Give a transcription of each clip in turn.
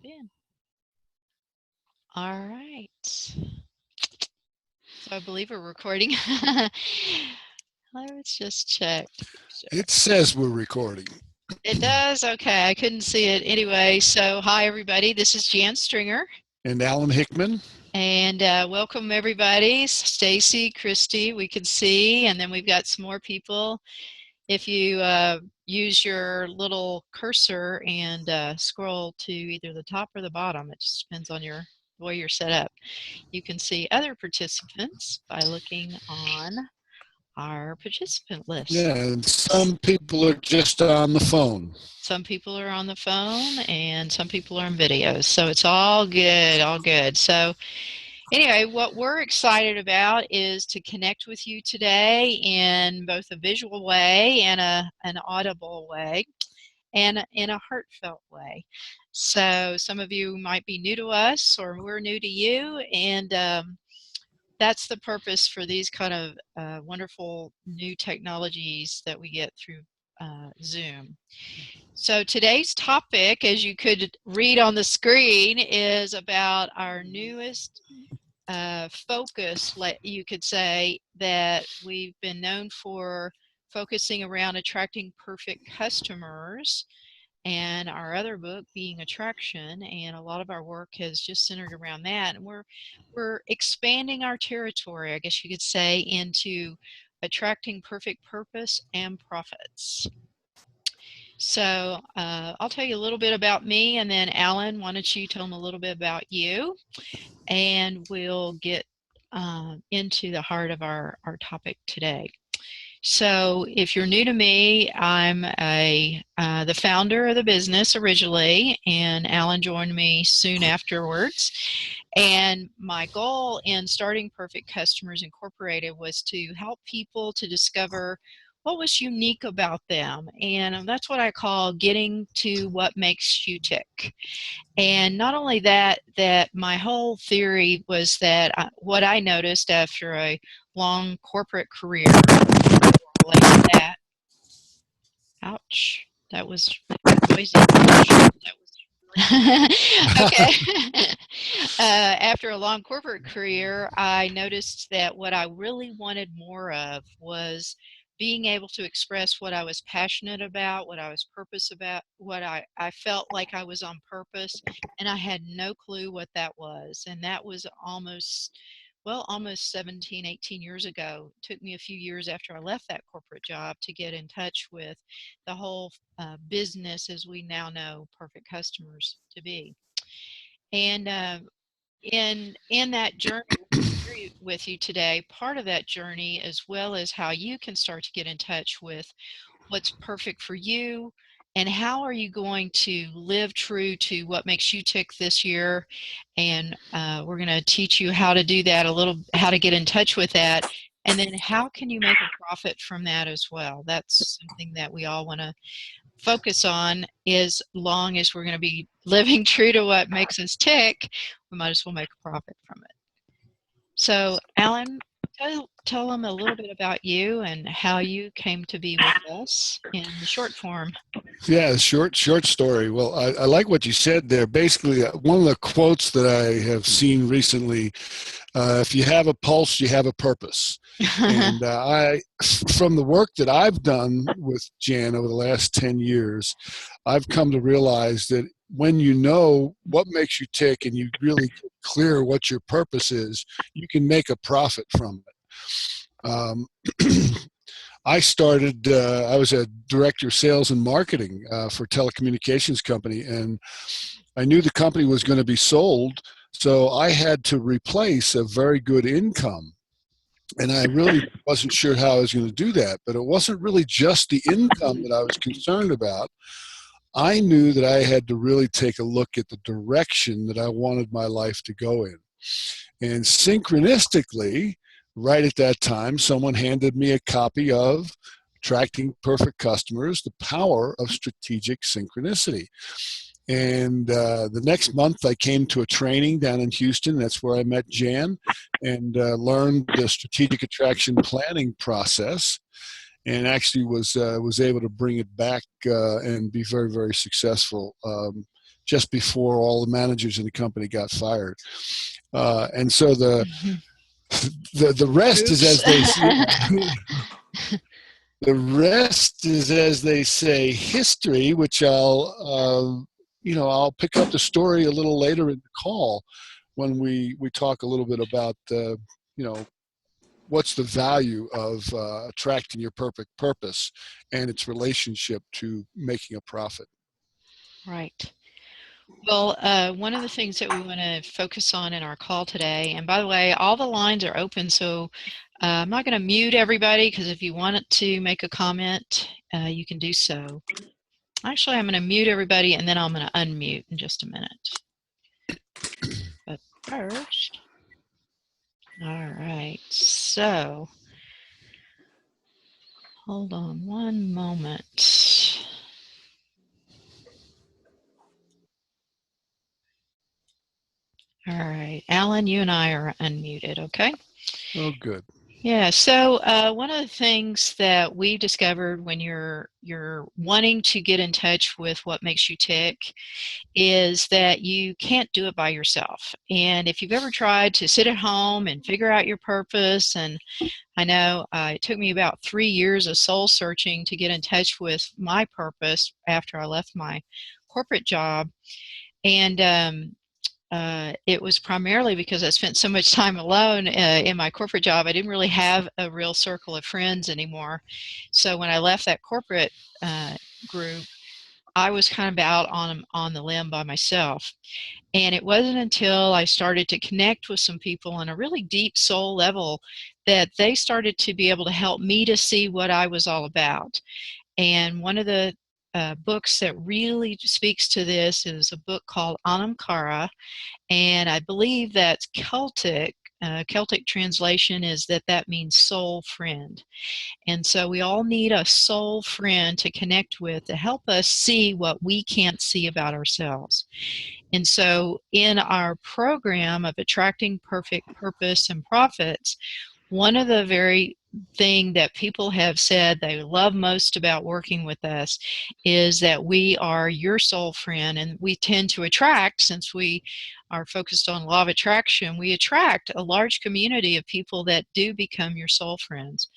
in. All right. So I believe we're recording. Let's just check to be sure. It says we're recording. It does? Okay, I couldn't see it anyway. So hi, everybody. This is Jan Stringer. And Alan Hickman. And welcome, everybody. Stacy, Christy, we can see. And then we've got some more people. If you use your little cursor and scroll to either the top or the bottom, it just depends on the way you're set up. You can see other participants by looking on our participant list. Yeah, and some people are just on the phone. Some people are on the phone and some people are on videos. So it's all good, all good. So anyway, what we're excited about is to connect with you today in both a visual way and an audible way and in a heartfelt way. So some of you might be new to us or we're new to you, and that's the purpose for these kind of wonderful new technologies that we get through Zoom. So today's topic, as you could read on the screen, is about our newest focus, you could say, that we've been known for focusing around attracting perfect customers, and our other book being Attraction, and a lot of our work has just centered around that. And we're expanding our territory, I guess you could say, into attracting perfect purpose and profits. So I'll tell you a little bit about me, and then Alan, why don't you tell them a little bit about you, and we'll get into the heart of our topic today. So if you're new to me, I'm the founder of the business originally, and Alan joined me soon afterwards. And my goal in starting Perfect Customers Incorporated was to help people to discover what was unique about them. And that's what I call getting to what makes you tick. And not only that, my whole theory was that what I noticed after a long corporate career, like that, ouch, that was noisy. Okay. After a long corporate career, I noticed that what I really wanted more of was being able to express what I was passionate about, what I was purpose about, what I felt like I was on purpose, and I had no clue what that was. And that was almost 17, 18 years ago. It took me a few years after I left that corporate job to get in touch with the whole business as we now know Perfect Customers to be. And in that journey with you today, part of that journey, as well as how you can start to get in touch with what's perfect for you, and how are you going to live true to what makes you tick this year. And we're going to teach you how to do that, how to get in touch with that, and then how can you make a profit from that as well. That's something that we all want to focus on. As long as we're going to be living true to what makes us tick, we might as well make a profit from it. So Alan, tell them a little bit about you and how you came to be with us in the short form. Yeah, short story. Well, I like what you said there. Basically, one of the quotes that I have seen recently, if you have a pulse, you have a purpose. And from the work that I've done with Jan over the last 10 years, I've come to realize that when you know what makes you tick and you really get clear what your purpose is, you can make a profit from it. I was a director of sales and marketing for a telecommunications company, and I knew the company was going to be sold, so I had to replace a very good income. And I really wasn't sure how I was going to do that, but it wasn't really just the income that I was concerned about. I knew that I had to really take a look at the direction that I wanted my life to go in. And synchronistically, right at that time, someone handed me a copy of Attracting Perfect Customers, The Power of Strategic Synchronicity. And the next month, I came to a training down in Houston. That's where I met Jan and learned the strategic attraction planning process, and actually was able to bring it back and be very, very successful just before all the managers in the company got fired. And so the rest is, as they the rest is, as they say, history, which I'll pick up the story a little later in the call when we talk a little bit about what's the value of attracting your perfect purpose and its relationship to making a profit. Right. Well, one of the things that we want to focus on in our call today, and by the way, all the lines are open, so I'm not going to mute everybody, because if you want to make a comment, you can do so. Actually, I'm going to mute everybody, and then I'm going to unmute in just a minute. But first, all right, so hold on one moment. All right, Alan, you and I are unmuted, okay? Oh, good. Yeah, so one of the things that we discovered when you're wanting to get in touch with what makes you tick is that you can't do it by yourself. And if you've ever tried to sit at home and figure out your purpose, and I know it took me about 3 years of soul searching to get in touch with my purpose after I left my corporate job. And it was primarily because I spent so much time alone in my corporate job. I didn't really have a real circle of friends anymore. So when I left that corporate group, I was kind of out on the limb by myself. And it wasn't until I started to connect with some people on a really deep soul level that they started to be able to help me to see what I was all about. And one of the books that really speaks to this is a book called Anam Cara, and I believe that's Celtic. Celtic translation is that means soul friend. And so we all need a soul friend to connect with to help us see what we can't see about ourselves. And so in our program of Attracting Perfect Purpose and Profits, one of the very thing that people have said they love most about working with us is that we are your soul friend, and we tend to attract, since we are focused on law of attraction, we attract a large community of people that do become your soul friends.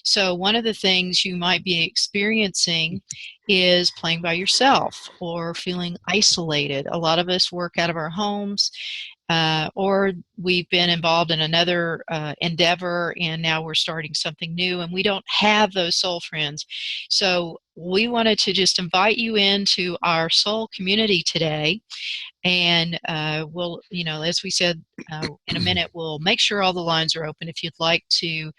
So one of the things you might be experiencing is playing by yourself or feeling isolated. A lot of us work out of our homes, or we've been involved in another endeavor, and now we're starting something new, and we don't have those soul friends. So we wanted to just invite you into our soul community today, and we'll, as we said, in a minute, we'll make sure all the lines are open. If you'd like to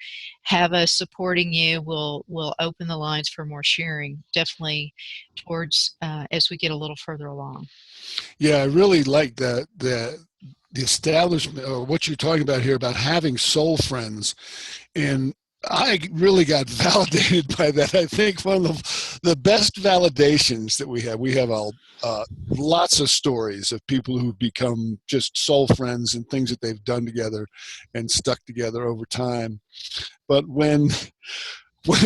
have us supporting you, we'll open the lines for more sharing, definitely towards as we get a little further along. Yeah, I really like the establishment, or what you're talking about here, about having soul friends. And I really got validated by that. I think one of the best validations that we have lots of stories of people who've become just soul friends and things that they've done together and stuck together over time. But when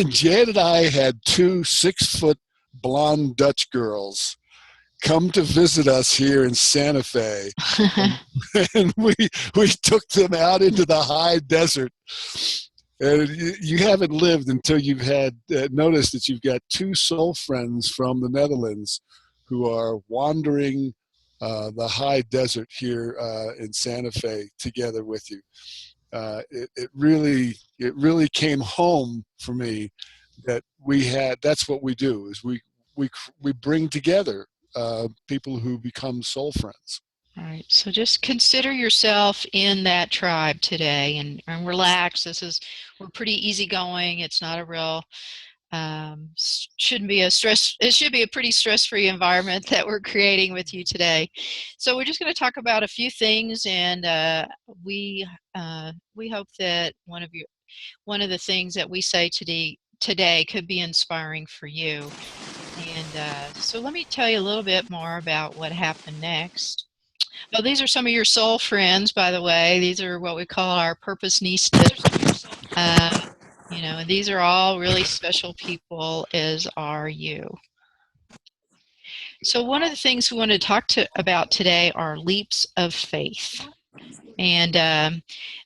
Jan and I had 2 6-foot blonde Dutch girls come to visit us here in Santa Fe, and we took them out into the high desert. And you haven't lived until you've had noticed that you've got 2 soul friends from the Netherlands who are wandering the high desert here in Santa Fe together with you. It really came home for me that that's what we do, is we bring together people who become soul friends. All right, so just consider yourself in that tribe today, and relax. We're pretty easygoing. It's not a real, shouldn't be a stress. It should be a pretty stress-free environment that we're creating with you today. So we're just going to talk about a few things, and we hope that one of the things that we say today could be inspiring for you. And so let me tell you a little bit more about what happened next. Oh, these are some of your soul friends, by the way. These are what we call our purposenistas. And these are all really special people, as are you. So one of the things we want to talk about today are leaps of faith. And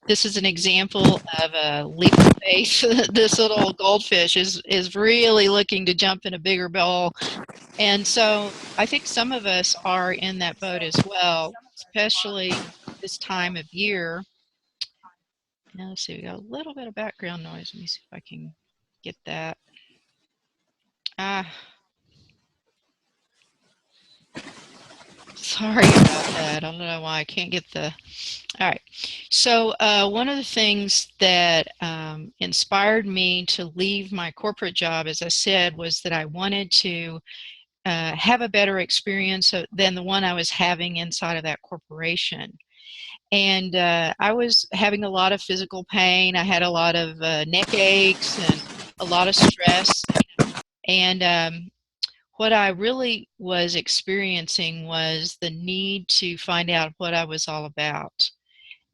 this is an example of a leap of faith. This little goldfish is really looking to jump in a bigger bowl. And so I think some of us are in that boat as well, especially this time of year. Now let's see, we got a little bit of background noise. Let me see if I can get that. Sorry about that. I don't know why I can't get the. All right. So one of the things that inspired me to leave my corporate job, as I said, was that I wanted to have a better experience than the one I was having inside of that corporation. And I was having a lot of physical pain. I had a lot of neck aches and a lot of stress. And what I really was experiencing was the need to find out what I was all about.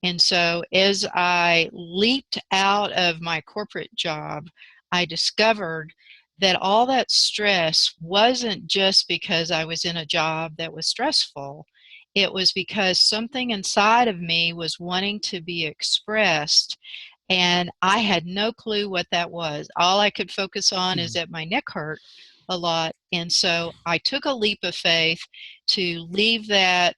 And so as I leaped out of my corporate job, I discovered that all that stress wasn't just because I was in a job that was stressful. It was because something inside of me was wanting to be expressed, and I had no clue what that was. All I could focus on is that my neck hurt a lot. And so I took a leap of faith to leave that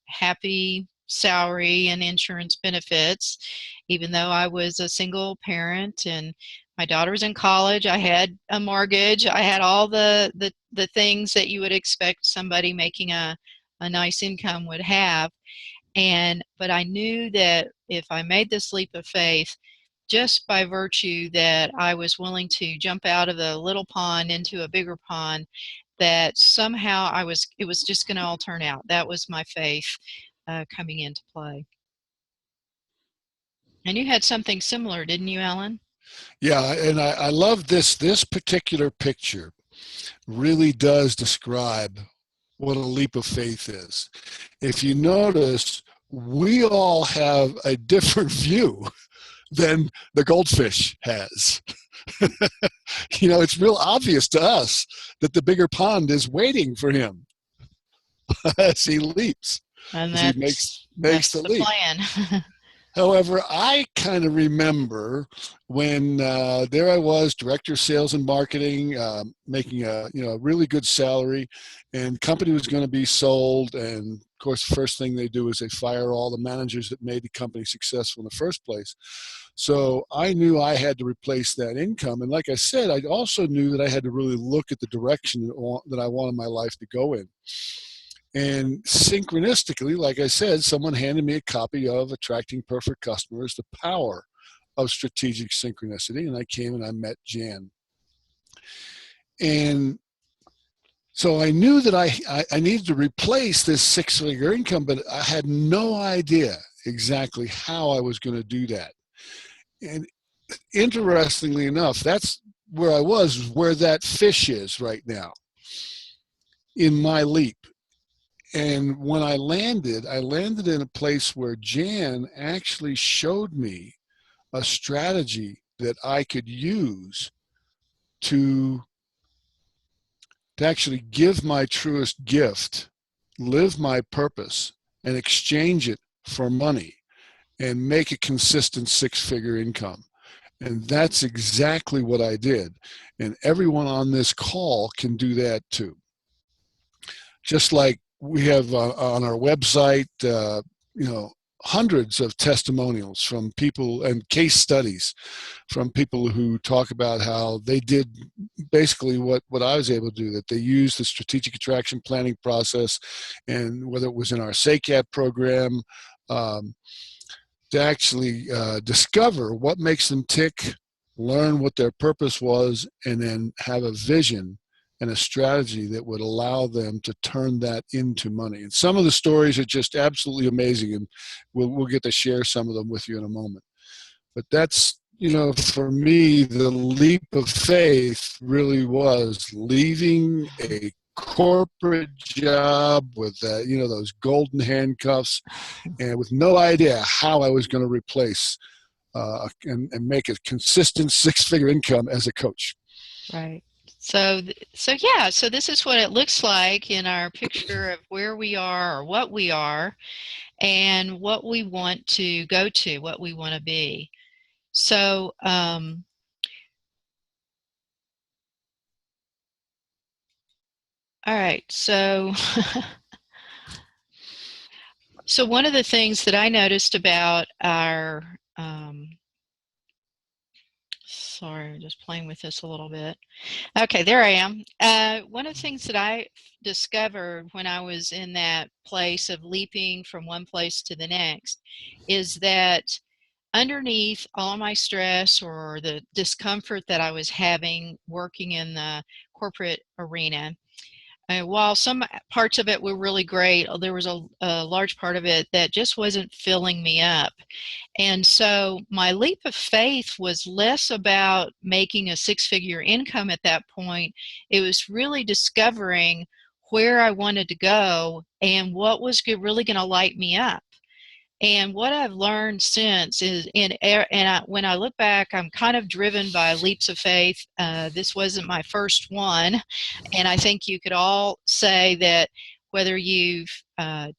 happy salary and insurance benefits, even though I was a single parent and my daughter was in college. I had a mortgage. I had all the things that you would expect somebody making a nice income would have. But I knew that if I made this leap of faith, just by virtue that I was willing to jump out of the little pond into a bigger pond, that somehow it was just going to all turn out. That was my faith coming into play. And you had something similar, didn't you, Alan? Yeah, and I love this. This particular picture really does describe what a leap of faith is. If you notice, we all have a different view than the goldfish has. It's real obvious to us that the bigger pond is waiting for him as he leaps, And as he makes the leap. plan. However, I kind of remember when there I was, director of sales and marketing, making a really good salary, and company was going to be sold. And of course, the first thing they do is they fire all the managers that made the company successful in the first place. So I knew I had to replace that income. And like I said, I also knew that I had to really look at the direction that I wanted my life to go in. And synchronistically, like I said, someone handed me a copy of Attracting Perfect Customers, The Power of Strategic Synchronicity. And I came and I met Jan. And so I knew that I needed to replace this six-figure income, but I had no idea exactly how I was going to do that. And interestingly enough, that's where I was, where that fish is right now in my leap. And when I landed in a place where Jan actually showed me a strategy that I could use to actually give my truest gift, live my purpose, and exchange it for money and make a consistent six-figure income. And that's exactly what I did. And everyone on this call can do that too. Just like we have on our website, hundreds of testimonials from people and case studies from people who talk about how they did basically what I was able to do, that they used the strategic attraction planning process, and whether it was in our SACAT program, to actually discover what makes them tick, learn what their purpose was, and then have a vision and a strategy that would allow them to turn that into money. And some of the stories are just absolutely amazing, and we'll get to share some of them with you in a moment. But that's, for me, the leap of faith really was leaving a corporate job with those golden handcuffs, and with no idea how I was going to replace and make a consistent six-figure income as a coach. Right. So this is what it looks like in our picture of where we are or what we are and what we want to go to, what we want to be. So, all right, so one of the things that I noticed about our, sorry, I'm just playing with this a little bit. Okay, there I am. One of the things that I discovered when I was in that place of leaping from one place to the next is that underneath all my stress or the discomfort that I was having working in the corporate arena, while some parts of it were really great, there was a large part of it that just wasn't filling me up. And so my leap of faith was less about making a six-figure income at that point. It was really discovering where I wanted to go and what was really going to light me up. And what I've learned since is, when I look back, I'm kind of driven by leaps of faith. This wasn't my first one, and I think you could all say that whether you've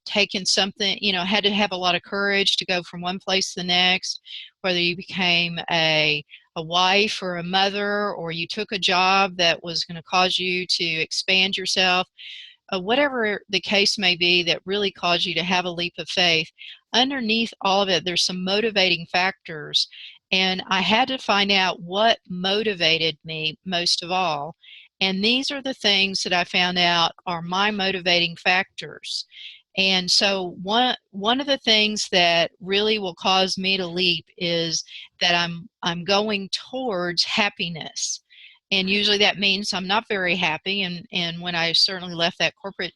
taken something, had to have a lot of courage to go from one place to the next, whether you became a wife or a mother, or you took a job that was going to cause you to expand yourself, whatever the case may be that really caused you to have a leap of faith, underneath all of it, there's some motivating factors. And I had to find out what motivated me most of all. And these are the things that I found out are my motivating factors. And so one of the things that really will cause me to leap is that I'm going towards happiness. And usually that means I'm not very happy. And when I certainly left that corporate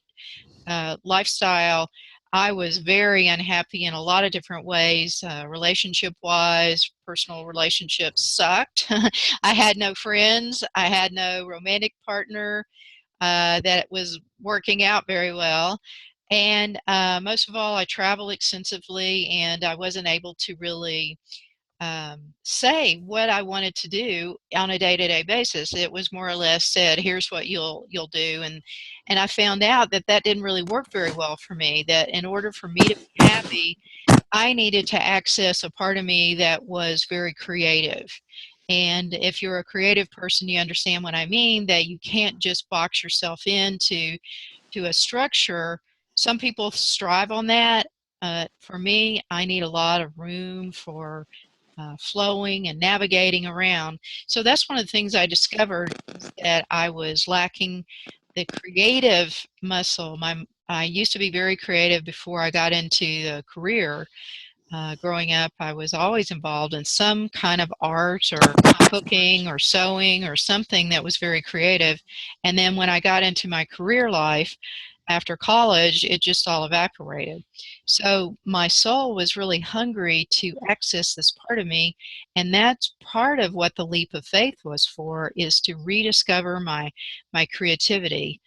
lifestyle, I was very unhappy in a lot of different ways, relationship wise, personal relationships sucked. I had no friends, I had no romantic partner that was working out very well. And most of all, I travel extensively and I wasn't able to really say what I wanted to do on a day-to-day basis. It was more or less said, "Here's what you'll do," and I found out that that didn't really work very well for me. That in order for me to be happy, I needed to access a part of me that was very creative. And if you're a creative person, you understand what I mean. That you can't just box yourself into a structure. Some people strive on that. For me, I need a lot of room for flowing and navigating around. So that's one of the things I discovered is that I was lacking the creative muscle. I used to be very creative before I got into the career. Growing up, I was always involved in some kind of art or cooking or sewing or something that was very creative. And then when I got into my career life after college, it just all evaporated. So my soul was really hungry to access this part of me. And that's part of what the leap of faith was for, is to rediscover my creativity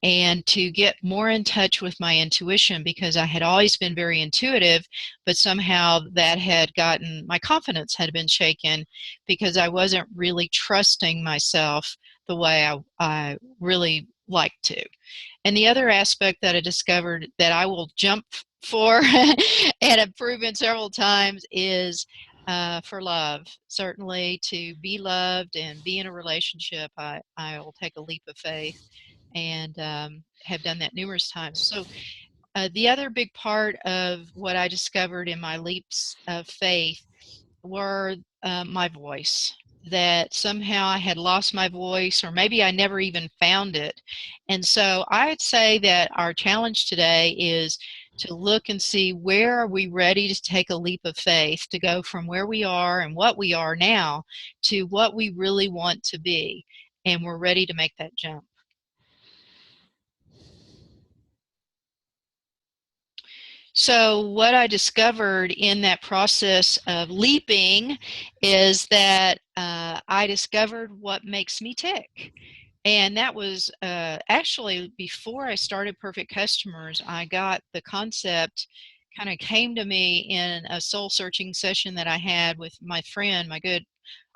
and to get more in touch with my intuition, because I had always been very intuitive, but somehow that had gotten, my confidence had been shaken because I wasn't really trusting myself the way I really like to. And the other aspect that I discovered that I will jump for and have proven several times is for love. Certainly to be loved and be in a relationship, I will take a leap of faith and have done that numerous times. So the other big part of what I discovered in my leaps of faith were my voice. That somehow I had lost my voice, or maybe I never even found it. And so I'd say that our challenge today is to look and see, where are we ready to take a leap of faith to go from where we are and what we are now to what we really want to be. And we're ready to make that jump. So what I discovered in that process of leaping is that I discovered what makes me tick. And that was actually before I started Perfect Customers. I got the concept, kind of came to me in a soul searching session that I had with my friend, my good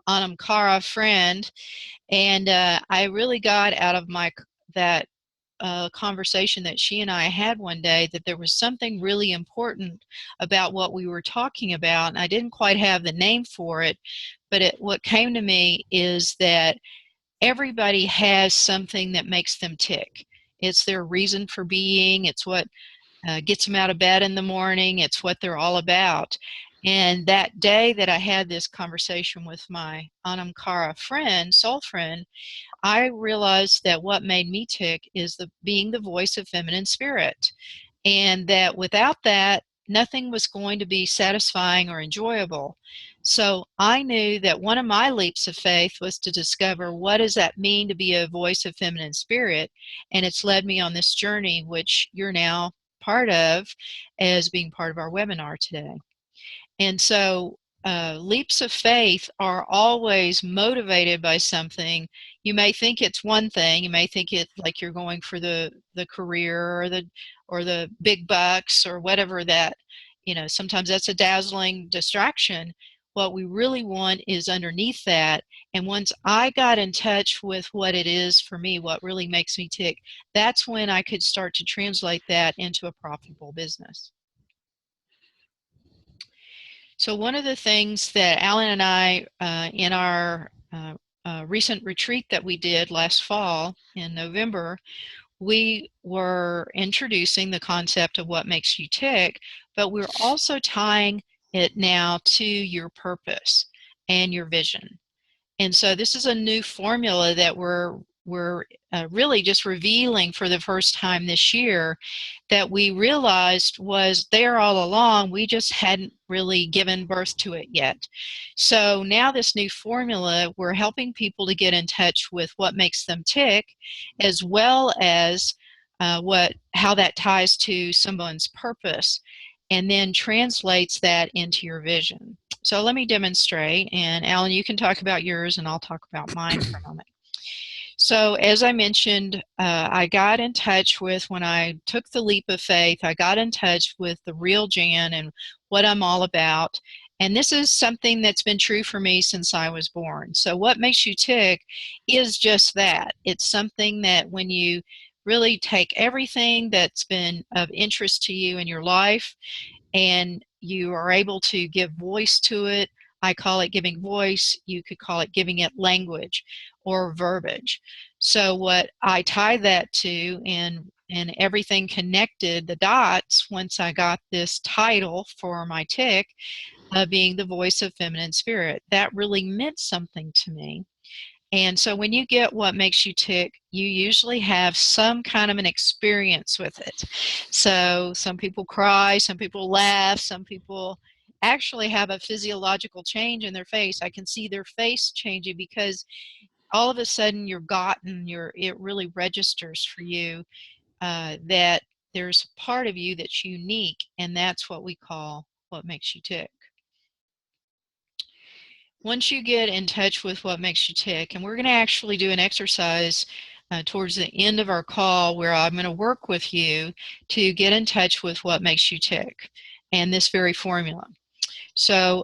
Anam Cara friend, and I really got out of that conversation that she and I had one day that there was something really important about what we were talking about, and I didn't quite have the name for it, but what came to me is that everybody has something that makes them tick. It's their reason for being. It's what gets them out of bed in the morning. It's what they're all about. And that day that I had this conversation with my Anam Cara friend, soul friend, I realized that what made me tick is being the voice of feminine spirit, and that without that, nothing was going to be satisfying or enjoyable. So I knew that one of my leaps of faith was to discover what does that mean to be a voice of feminine spirit, and it's led me on this journey, which you're now part of as being part of our webinar today. And so leaps of faith are always motivated by something. You may think it's one thing. You may think it like you're going for the career or the big bucks or whatever that, sometimes that's a dazzling distraction. What we really want is underneath that. And once I got in touch with what it is for me, what really makes me tick, that's when I could start to translate that into a profitable business. So one of the things that Alan and I, in our recent retreat that we did last fall in November, we were introducing the concept of what makes you tick, but we're also tying it now to your purpose and your vision. And so this is a new formula that we're really just revealing for the first time this year, that we realized was there all along. We just hadn't really given birth to it yet. So now this new formula, we're helping people to get in touch with what makes them tick, as well as how that ties to someone's purpose, and then translates that into your vision. So let me demonstrate, and Alan, you can talk about yours and I'll talk about mine for a moment. So as I mentioned, I got in touch with, when I took the leap of faith, I got in touch with the real Jan and what I'm all about. And this is something that's been true for me since I was born. So what makes you tick is just that. It's something that when you really take everything that's been of interest to you in your life and you are able to give voice to it. I call it giving voice. You could call it giving it language or verbiage. So what I tie that to, and everything connected, the dots, once I got this title for my tick, being the voice of feminine spirit, that really meant something to me. And so when you get what makes you tick, you usually have some kind of an experience with it. So some people cry, some people laugh, some people actually have a physiological change in their face. I can see their face changing because all of a sudden it really registers for you that there's a part of you that's unique, and that's what we call what makes you tick. Once you get in touch with what makes you tick, and we're going to actually do an exercise towards the end of our call where I'm going to work with you to get in touch with what makes you tick and this very formula. So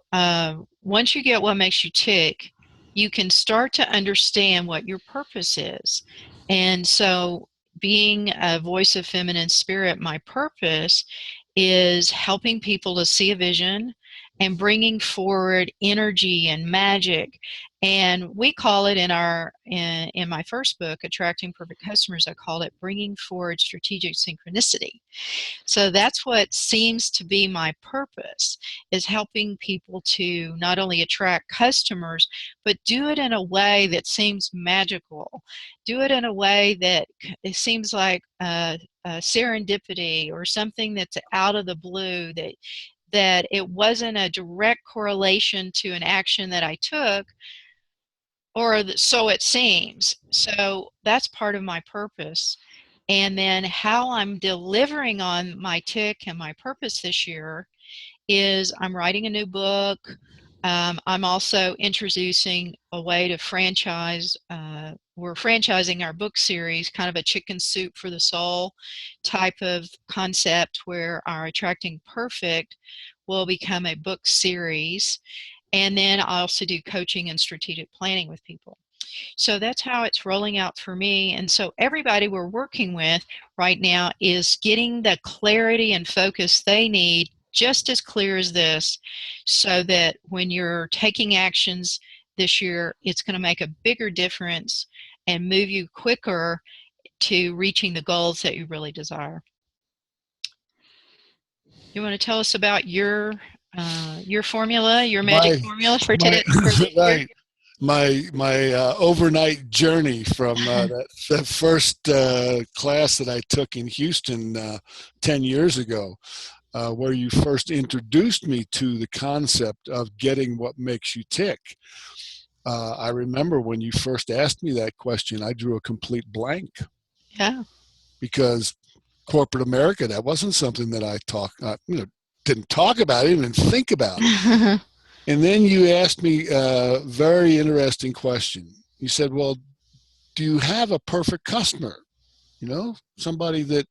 once you get what makes you tick, you can start to understand what your purpose is. And so being a voice of feminine spirit, my purpose is helping people to see a vision and bringing forward energy and magic. And we call it in my first book, Attracting Perfect Customers, I called it bringing forward strategic synchronicity. So that's what seems to be my purpose, is helping people to not only attract customers, but do it in a way that seems magical. Do it in a way that it seems like serendipity or something that's out of the blue, that it wasn't a direct correlation to an action that I took, or so it seems. So that's part of my purpose. And then how I'm delivering on my tick and my purpose this year is I'm writing a new book. I'm also introducing a way to franchise. We're franchising our book series, kind of a chicken soup for the soul type of concept, where our Attracting Perfect will become a book series. And then I also do coaching and strategic planning with people. So that's how it's rolling out for me. And so everybody we're working with right now is getting the clarity and focus they need, just as clear as this, so that when you're taking actions this year, it's going to make a bigger difference and move you quicker to reaching the goals that you really desire. You want to tell us about your formula, your magic My formula for my today, for the year? right. My overnight journey from that first class that I took in Houston 10 years ago, where you first introduced me to the concept of getting what makes you tick. I remember when you first asked me that question, I drew a complete blank Yeah. because corporate America, that wasn't something that I didn't talk about, didn't even think about. And then you asked me a very interesting question. You said, well, do you have a perfect customer? Somebody that,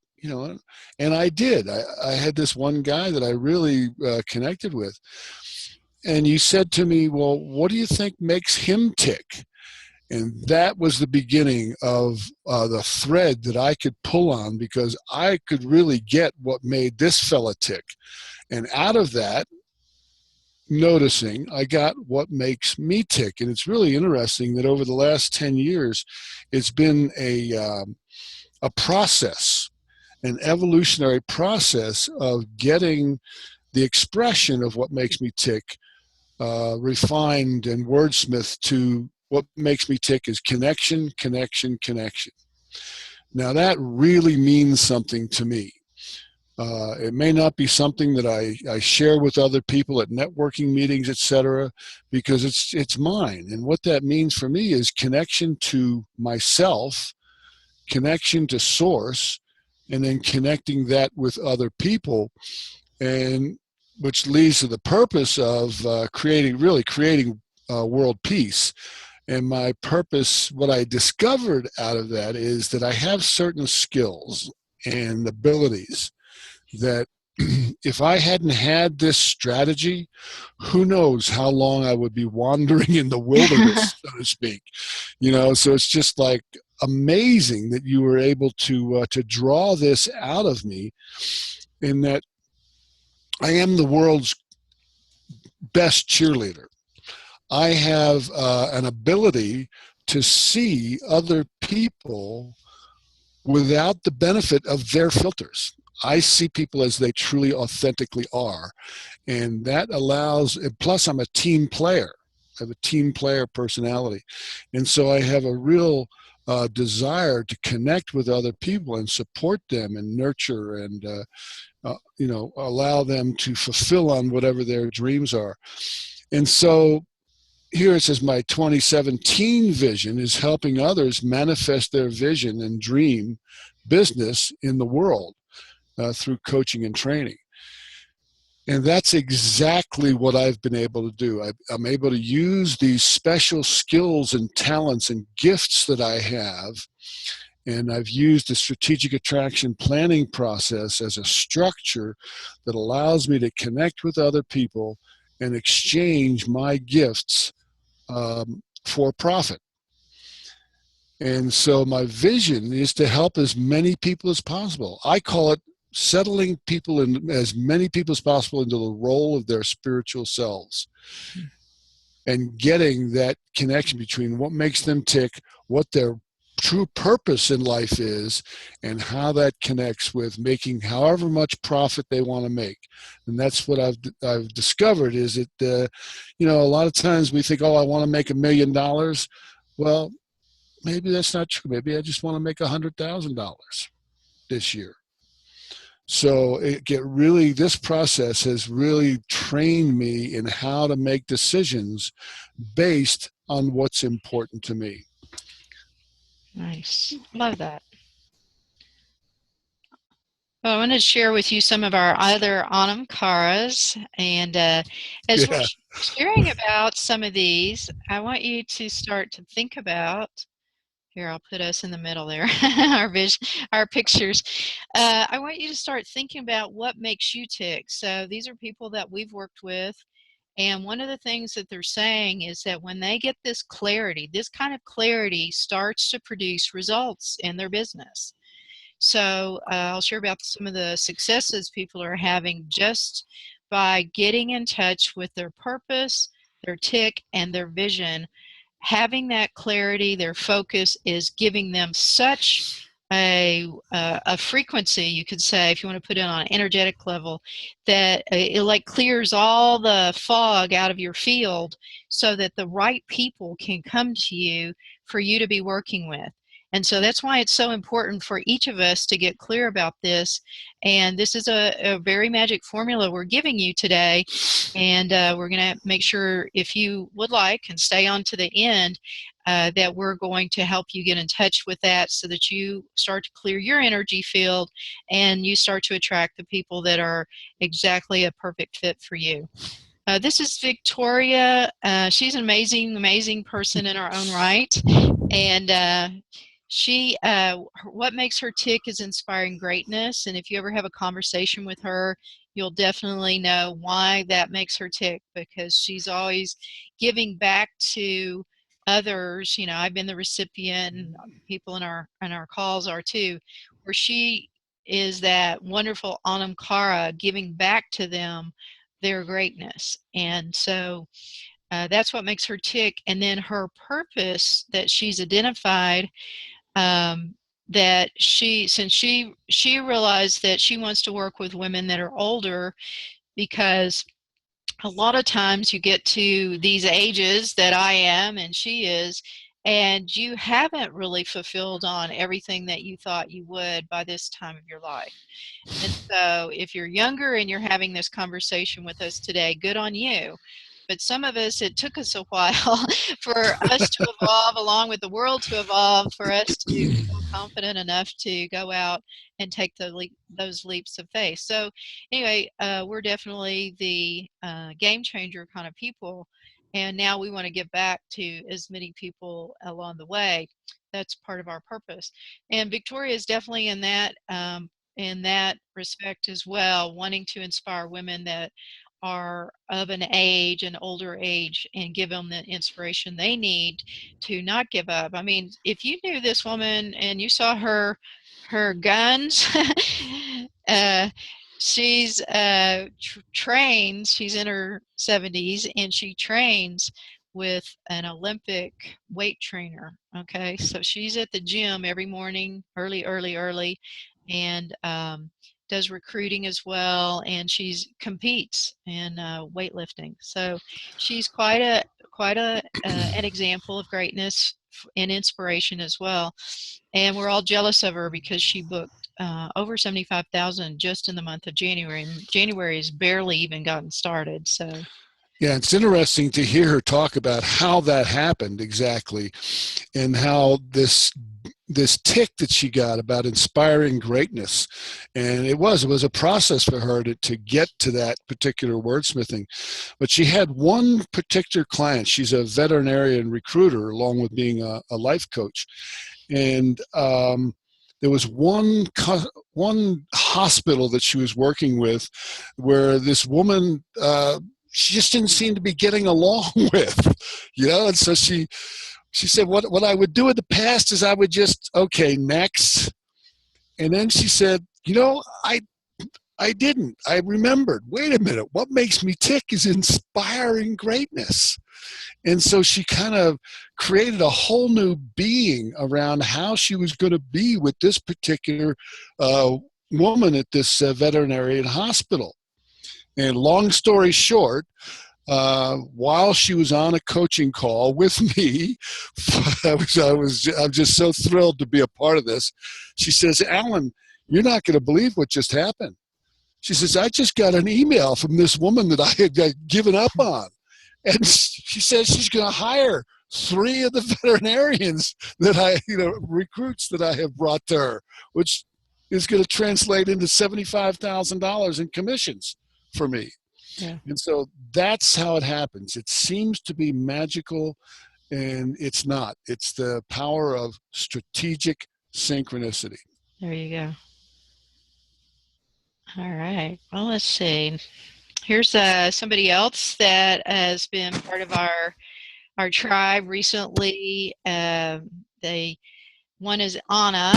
and I did. I had this one guy that I really connected with. And you said to me, well, what do you think makes him tick? And that was the beginning of the thread that I could pull on, because I could really get what made this fella tick. And out of that, noticing, I got what makes me tick. And it's really interesting that over the last 10 years, it's been a process, an evolutionary process of getting the expression of what makes me tick refined and wordsmithed to what makes me tick is connection, connection, connection. Now that really means something to me. It may not be something that I share with other people at networking meetings, etc., because it's mine. And what that means for me is connection to myself, connection to source, and then connecting that with other people, and which leads to the purpose of creating world peace. And my purpose, what I discovered out of that, is that I have certain skills and abilities that if I hadn't had this strategy, who knows how long I would be wandering in the wilderness, so to speak. So it's just like amazing that you were able to draw this out of me, in that I am the world's best cheerleader. I have an ability to see other people without the benefit of their filters. I see people as they truly authentically are. And that allows, and plus I'm a team player. I have a team player personality. And so I have a real desire to connect with other people and support them and nurture and, allow them to fulfill on whatever their dreams are. And so here it says my 2017 vision is helping others manifest their vision and dream business in the world through coaching and training. And that's exactly what I've been able to do. I'm able to use these special skills and talents and gifts that I have. And I've used the strategic attraction planning process as a structure that allows me to connect with other people and exchange my gifts for profit. And so my vision is to help as many people as possible. I call it settling people, in as many people as possible, into the role of their spiritual selves, and getting that connection between what makes them tick, what their true purpose in life is, and how that connects with making however much profit they want to make. And that's what I've discovered, is that a lot of times we think, oh, I want to make $1 million. Well, maybe that's not true. Maybe I just want to make $100,000 this year. So this process has really trained me in how to make decisions based on what's important to me. Nice. Love that. Well, I wanted to share with you some of our other Anamkaras. And as we're sharing about some of these, I want you to start to think about, here, I'll put us in the middle there, our pictures. I want you to start thinking about what makes you tick. So these are people that we've worked with And one of the things that they're saying is that when they get this clarity, this kind of clarity starts to produce results in their business. So I'll share about some of the successes people are having just by getting in touch with their purpose, their tick, and their vision. Having that clarity, their focus is giving them such a frequency, you could say, if you want to put it on an energetic level, that it like clears all the fog out of your field so that the right people can come to you for you to be working with. And so that's why it's so important for each of us to get clear about this. And this is a very magic formula we're giving you today. And we're going to make sure, if you would like and stay on to the end, that we're going to help you get in touch with that so that you start to clear your energy field and you start to attract the people that are exactly a perfect fit for you. This is Victoria. She's an amazing, amazing person in her own right. And what makes her tick is inspiring greatness. And if you ever have a conversation with her, you'll definitely know why that makes her tick, because she's always giving back to others. You know, I've been the recipient, and people in our calls are too, where she is that wonderful Anam Cara, giving back to them their greatness. And so that's what makes her tick. And then her purpose that she's identified, that since she realized that she wants to work with women that are older, because a lot of times you get to these ages that I am and she is, and you haven't really fulfilled on everything that you thought you would by this time of your life. And so if you're younger and you're having this conversation with us today, good on you. But some of us, it took us a while for us to evolve, along with the world to evolve, for us to feel confident enough to go out and take those leaps of faith. So anyway, we're definitely the game changer kind of people. And now we want to give back to as many people along the way. That's part of our purpose. And Victoria is definitely in that respect as well, wanting to inspire women that are of an older age, and give them the inspiration they need to not give up. I mean, if you knew this woman and you saw her guns, she's trained. She's in her 70s, and she trains with an Olympic weight trainer. Okay, so she's at the gym every morning, early, and does recruiting as well, and she's competes in weightlifting. So she's quite an example of greatness and inspiration as well. And we're all jealous of her because she booked over 75,000 just in the month of January. And January has barely even gotten started. So Yeah, it's interesting to hear her talk about how that happened exactly, and how this tick that she got about inspiring greatness, and it was a process for her to get to that particular wordsmithing. But she had one particular client. She's a veterinarian recruiter along with being a life coach, and there was one hospital that she was working with where this woman, she just didn't seem to be getting along with, and so she said, what I would do in the past is I would just, okay, next. And then she said, I didn't. I remembered, wait a minute, what makes me tick is inspiring greatness. And so she kind of created a whole new being around how she was going to be with this particular woman at this veterinarian hospital. And long story short, while she was on a coaching call with me, I'm just so thrilled to be a part of this. She says, Alan, you're not going to believe what just happened. She says, I just got an email from this woman that I had given up on. And she says she's going to hire 3 of the veterinarians that recruits that I have brought to her, which is going to translate into $75,000 in commissions for me. yeah. And so that's how it happens. It seems to be magical, and it's not. It's the power of strategic synchronicity. There you go. All right. Well, let's see. Here's somebody else that has been part of our tribe recently. They One is Anna,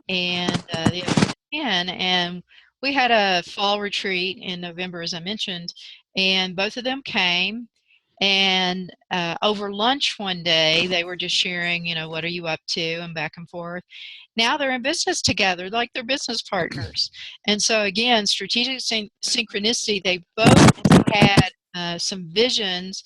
and the other is Ken. And we had a fall retreat in November, as I mentioned, and both of them came. And over lunch one day, they were just sharing, what are you up to, and back and forth. Now they're in business together, like they're business partners. And so, again, strategic synchronicity, they both had some visions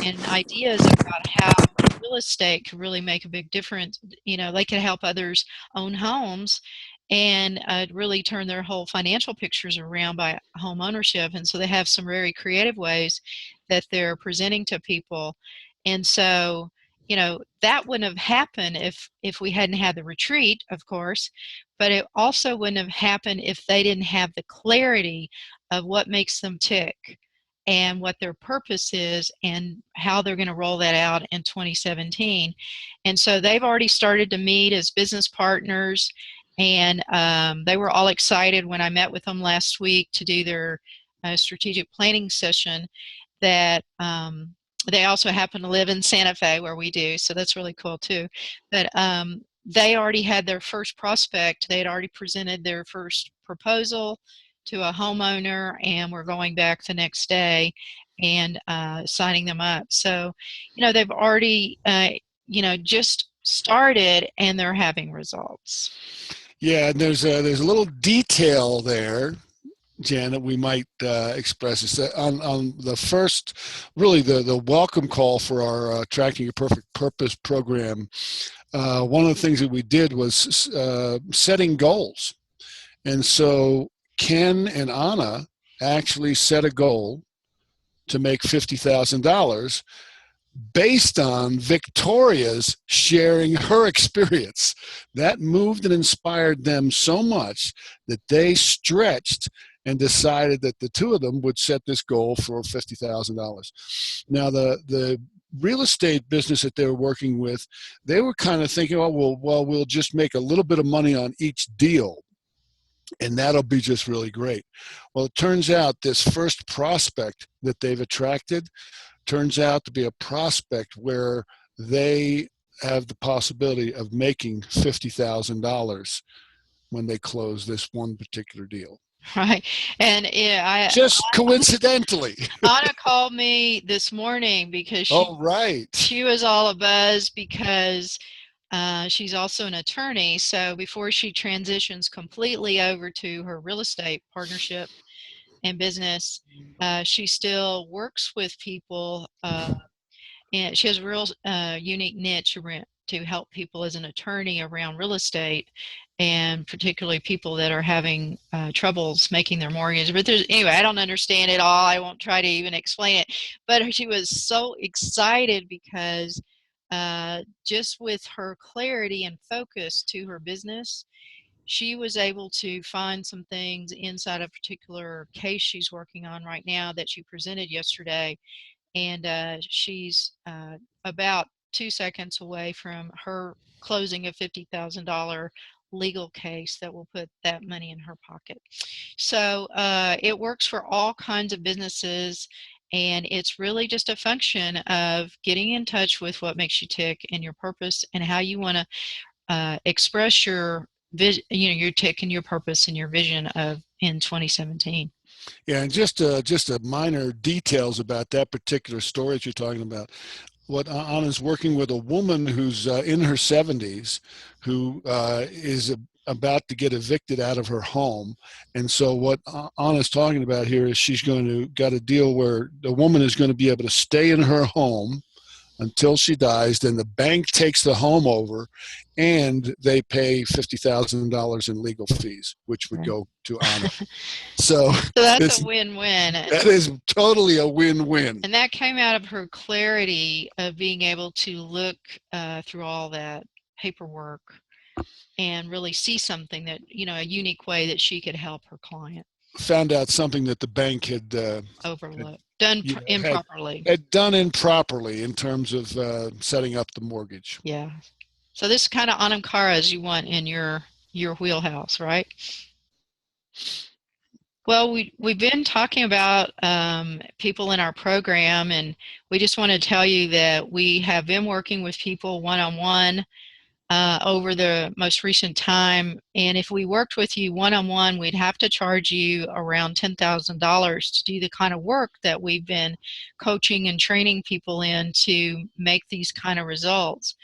and ideas about how real estate could really make a big difference. They could help others own homes and really turn their whole financial pictures around by home ownership. And so they have some very creative ways that they're presenting to people. And so, that wouldn't have happened if we hadn't had the retreat, of course, but it also wouldn't have happened if they didn't have the clarity of what makes them tick and what their purpose is and how they're going to roll that out in 2017. And so they've already started to meet as business partners, and they were all excited when I met with them last week to do their strategic planning session. That they also happen to live in Santa Fe, where we do, so that's really cool too. But they already had their first prospect. They had already presented their first proposal to a homeowner, and we're going back the next day and signing them up. So, they've already, just started, and they're having results. Yeah, and there's a little detail there, Jan, that we might express. Is that on the first, really the welcome call for our Tracking Your Perfect Purpose program, one of the things that we did was setting goals. And so Ken and Anna actually set a goal to make $50,000 based on Victoria's sharing her experience. That moved and inspired them so much that they stretched and decided that the two of them would set this goal for $50,000. Now, the real estate business that they were working with, they were kind of thinking, oh, well, we'll just make a little bit of money on each deal, and that'll be just really great. Well, it turns out this first prospect that they've attracted turns out to be a prospect where they have the possibility of making $50,000 when they close this one particular deal. Right. And just coincidentally. Anna called me this morning because she was all abuzz because she's also an attorney. So before she transitions completely over to her real estate partnership and business, she still works with people, and she has a real unique niche to help people as an attorney around real estate, and particularly people that are having troubles making their mortgage. But anyway, I don't understand it all. I won't try to even explain it. But she was so excited because just with her clarity and focus to her business, she was able to find some things inside a particular case she's working on right now that she presented yesterday. And she's about 2 seconds away from her closing a $50,000 legal case that will put that money in her pocket. So it works for all kinds of businesses, and it's really just a function of getting in touch with what makes you tick and your purpose and how you want to express your vision, your tick and your purpose and your vision of in 2017. Yeah, and just a minor details about that particular story that you're talking about. What Anna's working with a woman who's in her 70s, who is about to get evicted out of her home. And so what Anna's talking about here is she's got a deal where the woman is going to be able to stay in her home until she dies. Then the bank takes the home over, and they pay $50,000 in legal fees, which would go to Anna. So that's a win-win. That is totally a win-win. And that came out of her clarity of being able to look through all that paperwork and really see something that, a unique way that she could help her client. Found out something that the bank had overlooked, done improperly. Had done improperly in terms of setting up the mortgage. Yeah. So this kind of anam caras you want in your wheelhouse, right? Well, we've been talking about people in our program, and we just want to tell you that we have been working with people one-on-one over the most recent time. And if we worked with you one-on-one, we'd have to charge you around $10,000 to do the kind of work that we've been coaching and training people in to make these kind of results.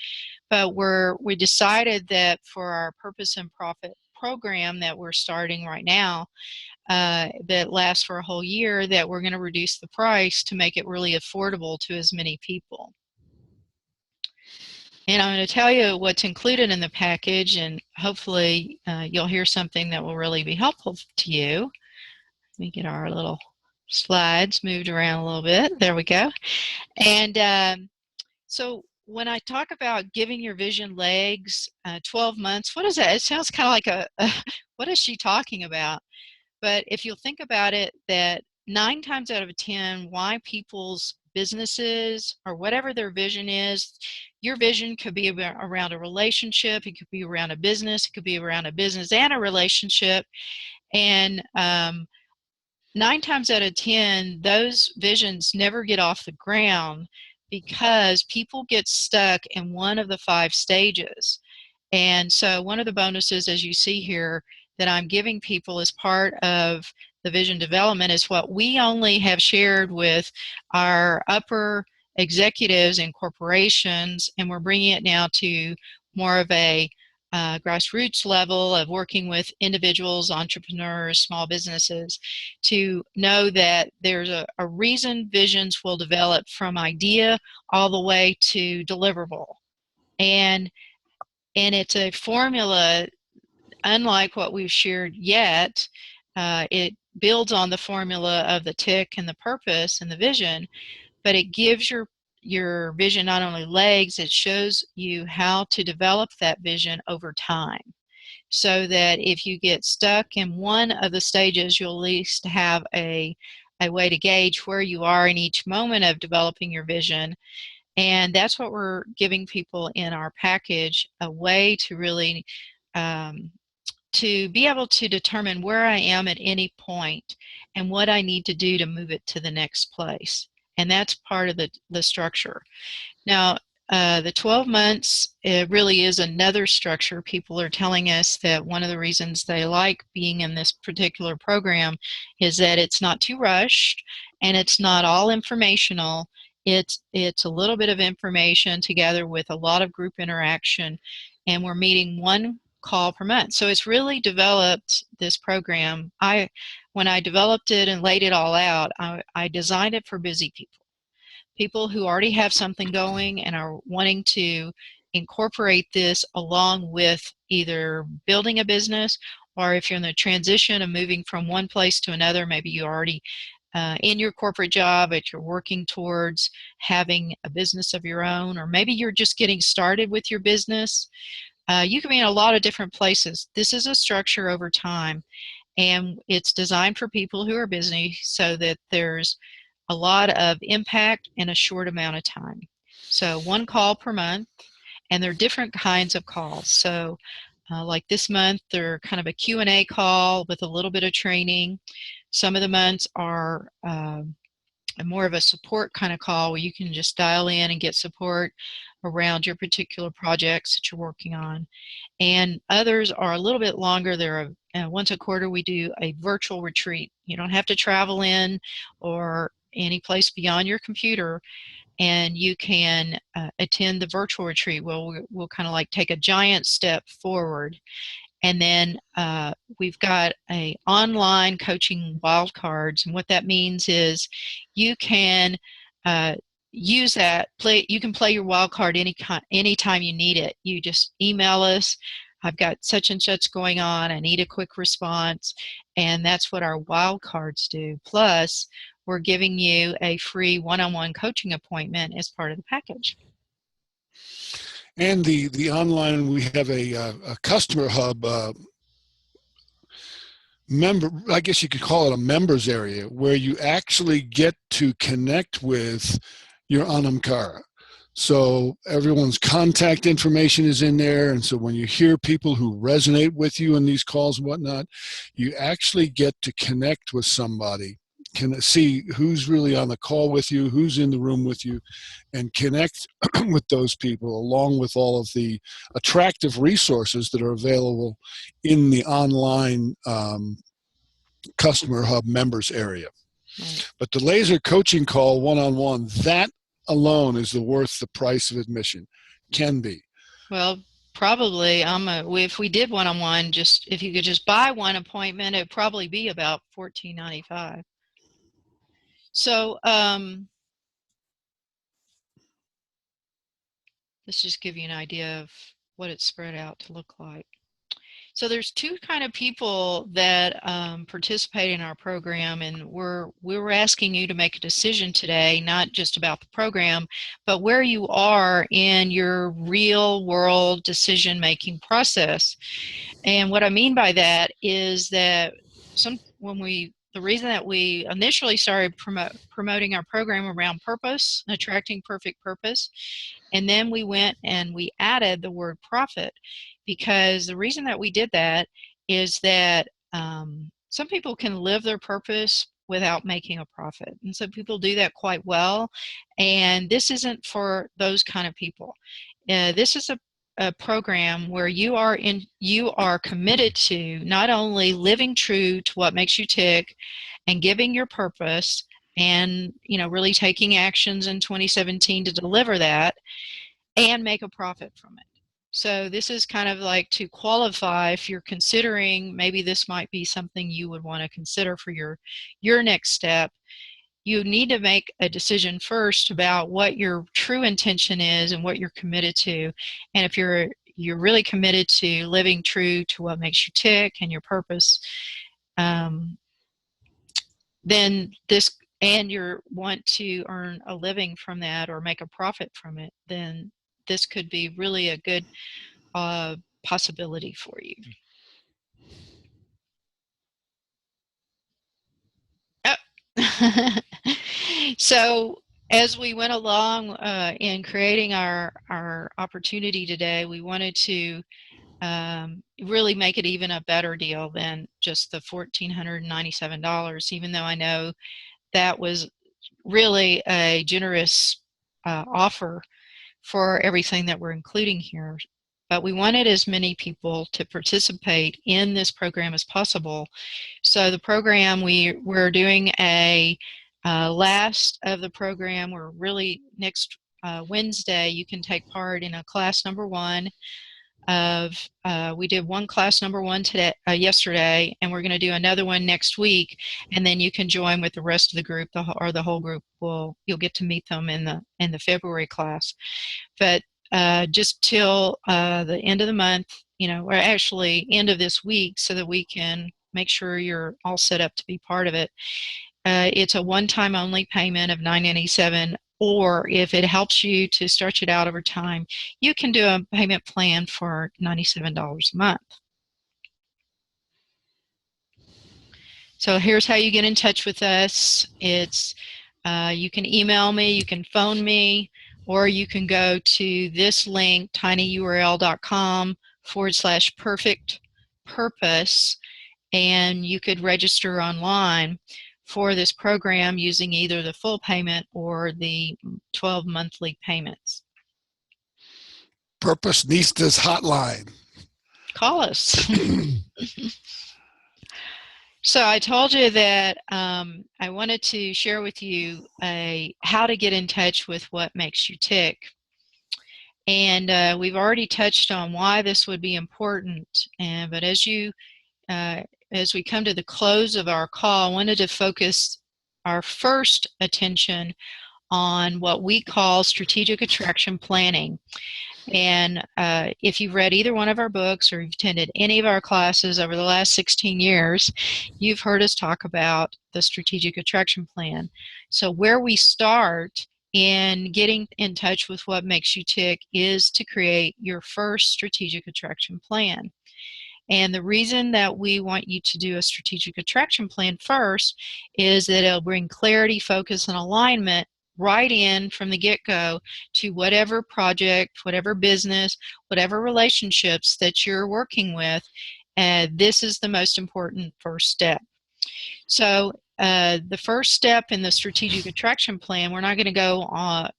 But we decided that for our Purpose and Profit program that we're starting right now, that lasts for a whole year, that we're going to reduce the price to make it really affordable to as many people. And I'm going to tell you what's included in the package, and hopefully you'll hear something that will really be helpful to you. Let me get our little slides moved around a little bit. There we go. And so when I talk about giving your vision legs, 12 months, what is that? It sounds kind of like what is she talking about? But if you'll think about it, that 9 times out of 10, why people's businesses or whatever their vision is, your vision could be around a relationship, it could be around a business, it could be around a business and a relationship. And 9 times out of 10, those visions never get off the ground because people get stuck in one of the 5 stages. And so one of the bonuses, as you see here, that I'm giving people as part of the vision development is what we only have shared with our upper executives in corporations, and we're bringing it now to more of a grassroots level of working with individuals, entrepreneurs, small businesses, to know that there's a reason visions will develop from idea all the way to deliverable. And it's a formula unlike what we've shared yet. It builds on the formula of the tick and the purpose and the vision, but it gives your vision not only legs, it shows you how to develop that vision over time. So that if you get stuck in one of the stages, you'll at least have a way to gauge where you are in each moment of developing your vision. And that's what we're giving people in our package, a way to really to be able to determine where I am at any point and what I need to do to move it to the next place. And that's part of the structure. Now, the 12 months, it really is another structure. People are telling us that one of the reasons they like being in this particular program is that it's not too rushed and it's not all informational. It's a little bit of information together with a lot of group interaction, and we're meeting 1 call per month. So it's really developed this program. When I developed it and laid it all out, I designed it for busy people who already have something going and are wanting to incorporate this along with either building a business, or if you're in the transition of moving from one place to another, maybe you're already in your corporate job, but you're working towards having a business of your own, or maybe you're just getting started with your business. You can be in a lot of different places. This is a structure over time, and it's designed for people who are busy so that there's a lot of impact in a short amount of time. So 1 call per month, and there are different kinds of calls. So like this month, they're kind of a Q&A call with a little bit of training. Some of the months are more of a support kind of call where you can just dial in and get support around your particular projects that you're working on. And others are a little bit longer. They're once a quarter we do a virtual retreat. You don't have to travel in or any place beyond your computer, and you can attend the virtual retreat. We'll kind of like take a giant step forward. And then we've got a online coaching wildcards, and what that means is you can use that. You can play your wildcard anytime you need it. You just email us. I've got such and such going on. I need a quick response, and that's what our wildcards do. Plus, we're giving you a free one-on-one coaching appointment as part of the package. And the online, we have a customer hub member, I guess you could call it a members area, where you actually get to connect with your Anamkara. So everyone's contact information is in there. And so when you hear people who resonate with you in these calls and whatnot, you actually get to connect with somebody, can see who's really on the call with you, who's in the room with you, and connect with those people along with all of the attractive resources that are available in the online Customer Hub members area. Right. But the laser coaching call one-on-one, that alone is worth the price of admission. Can be. Well, probably if we did one-on-one, just if you could just buy one appointment, it'd probably be about $14.95. So let's just give you an idea of what it's spread out to look like. So there's two kind of people that participate in our program, and we're asking you to make a decision today, not just about the program, but where you are in your real world decision-making process. And what I mean by that is that the reason that we initially started promoting our program around purpose, attracting perfect purpose, and then we went and we added the word profit, because the reason that we did that is that some people can live their purpose without making a profit. And some people do that quite well. And this isn't for those kind of people. This is a program where you are committed to not only living true to what makes you tick and giving your purpose and really taking actions in 2017 to deliver that and make a profit from it. So this is kind of like to qualify if you're considering maybe this might be something you would want to consider for your next step. You need to make a decision first about what your true intention is and what you're committed to. And if you're really committed to living true to what makes you tick and your purpose, then and you want to earn a living from that or make a profit from it, then this could be really a good possibility for you. Oh. So as we went along in creating our opportunity today, we wanted to really make it even a better deal than just the $1,497, even though I know that was really a generous offer for everything that we're including here. But we wanted as many people to participate in this program as possible. So the program, we're doing a last of the program. We're really next Wednesday, you can take part in a class number one of we did one class number one today yesterday, and we're going to do another one next week, and then you can join with the rest of the group, or the whole group. You'll get to meet them in the February class. But just till the end of the month, or actually end of this week, so that we can make sure you're all set up to be part of it. It's a one-time only payment of $997, or if it helps you to stretch it out over time, you can do a payment plan for $97 a month. So here's how you get in touch with us. It's you can email me, you can phone me, or you can go to this link, tinyurl.com/perfect purpose, and you could register online for this program using either the full payment or the 12 monthly payments. Purposenista's hotline. Call us. So I told you that I wanted to share with you how to get in touch with what makes you tick. And we've already touched on why this would be important. But as we come to the close of our call, I wanted to focus our first attention on what we call strategic attraction planning. And if you've read either one of our books or you've attended any of our classes over the last 16 years, you've heard us talk about the strategic attraction plan. So where we start in getting in touch with what makes you tick is to create your first strategic attraction plan. And the reason that we want you to do a strategic attraction plan first is that it'll bring clarity, focus, and alignment right in from the get-go to whatever project, whatever business, whatever relationships that you're working with. This is the most important first step. So the first step in the strategic attraction plan, we're not going to go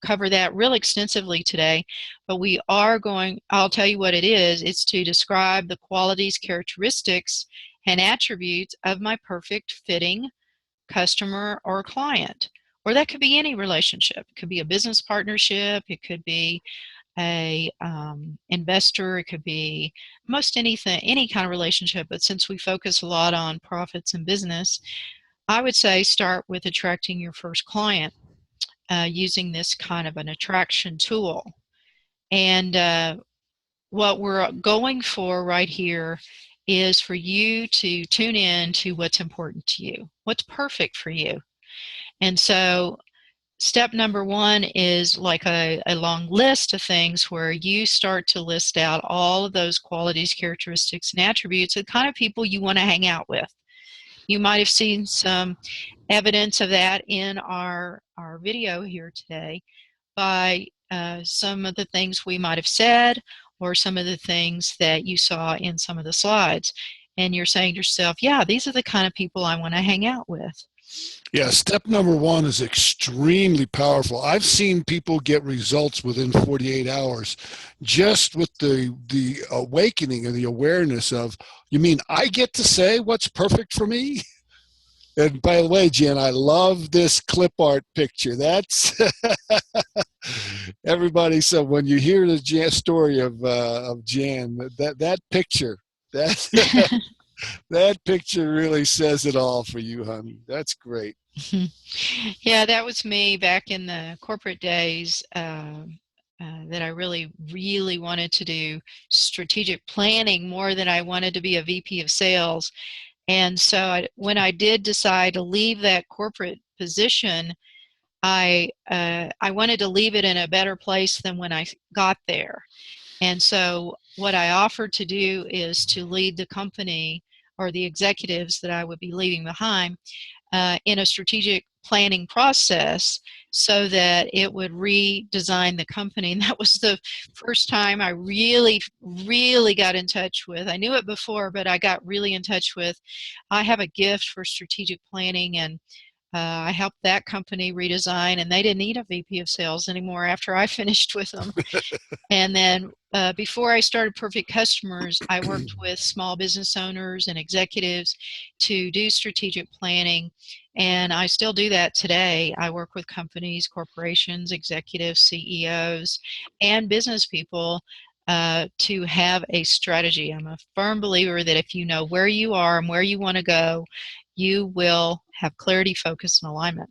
cover that real extensively today, but we are going, I'll tell you what it is. It's to describe the qualities, characteristics, and attributes of my perfect fitting customer or client. Or that could be any relationship. It could be a business partnership. It could be a investor. It could be most anything, any kind of relationship. But since we focus a lot on profits and business, I would say start with attracting your first client using this kind of an attraction tool. And what we're going for right here is for you to tune in to what's important to you, what's perfect for you. And so step number one is like a long list of things where you start to list out all of those qualities, characteristics, and attributes of the kind of people you want to hang out with. You might have seen some evidence of that in our video here today by some of the things we might have said or some of the things that you saw in some of the slides. And you're saying to yourself, yeah, these are the kind of people I want to hang out with. Yeah, step number one is extremely powerful. I've seen people get results within 48 hours just with the awakening and the awareness of, you mean I get to say what's perfect for me? And by the way, Jan, I love this clip art picture. That's everybody. So when you hear the story of Jan, that picture, that that picture really says it all for you, honey. That's great. Yeah, that was me back in the corporate days. That I really, really wanted to do strategic planning more than I wanted to be a VP of sales. And so when I did decide to leave that corporate position, I wanted to leave it in a better place than when I got there. And so what I offered to do is to lead the company or the executives that I would be leaving behind in a strategic planning process so that it would redesign the company. And that was the first time I really, really got in touch with, I knew it before, but I got really in touch with, I have a gift for strategic planning, and I helped that company redesign, and they didn't need a VP of sales anymore after I finished with them. And then before I started Perfect Customers, I worked with small business owners and executives to do strategic planning. And I still do that today. I work with companies, corporations, executives, CEOs, and business people to have a strategy. I'm a firm believer that if you know where you are and where you want to go, you will have clarity, focus, and alignment.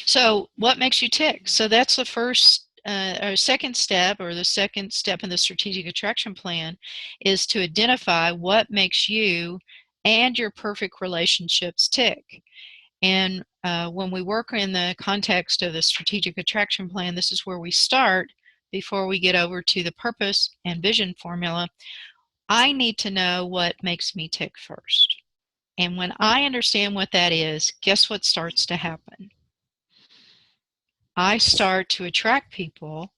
So what makes you tick? So that's the first or second step, or the second step in the strategic attraction plan, is to identify what makes you and your perfect relationships tick. And when we work in the context of the strategic attraction plan, this is where we start before we get over to the purpose and vision formula. I need to know what makes me tick first. And when I understand what that is, guess what starts to happen? I start to attract people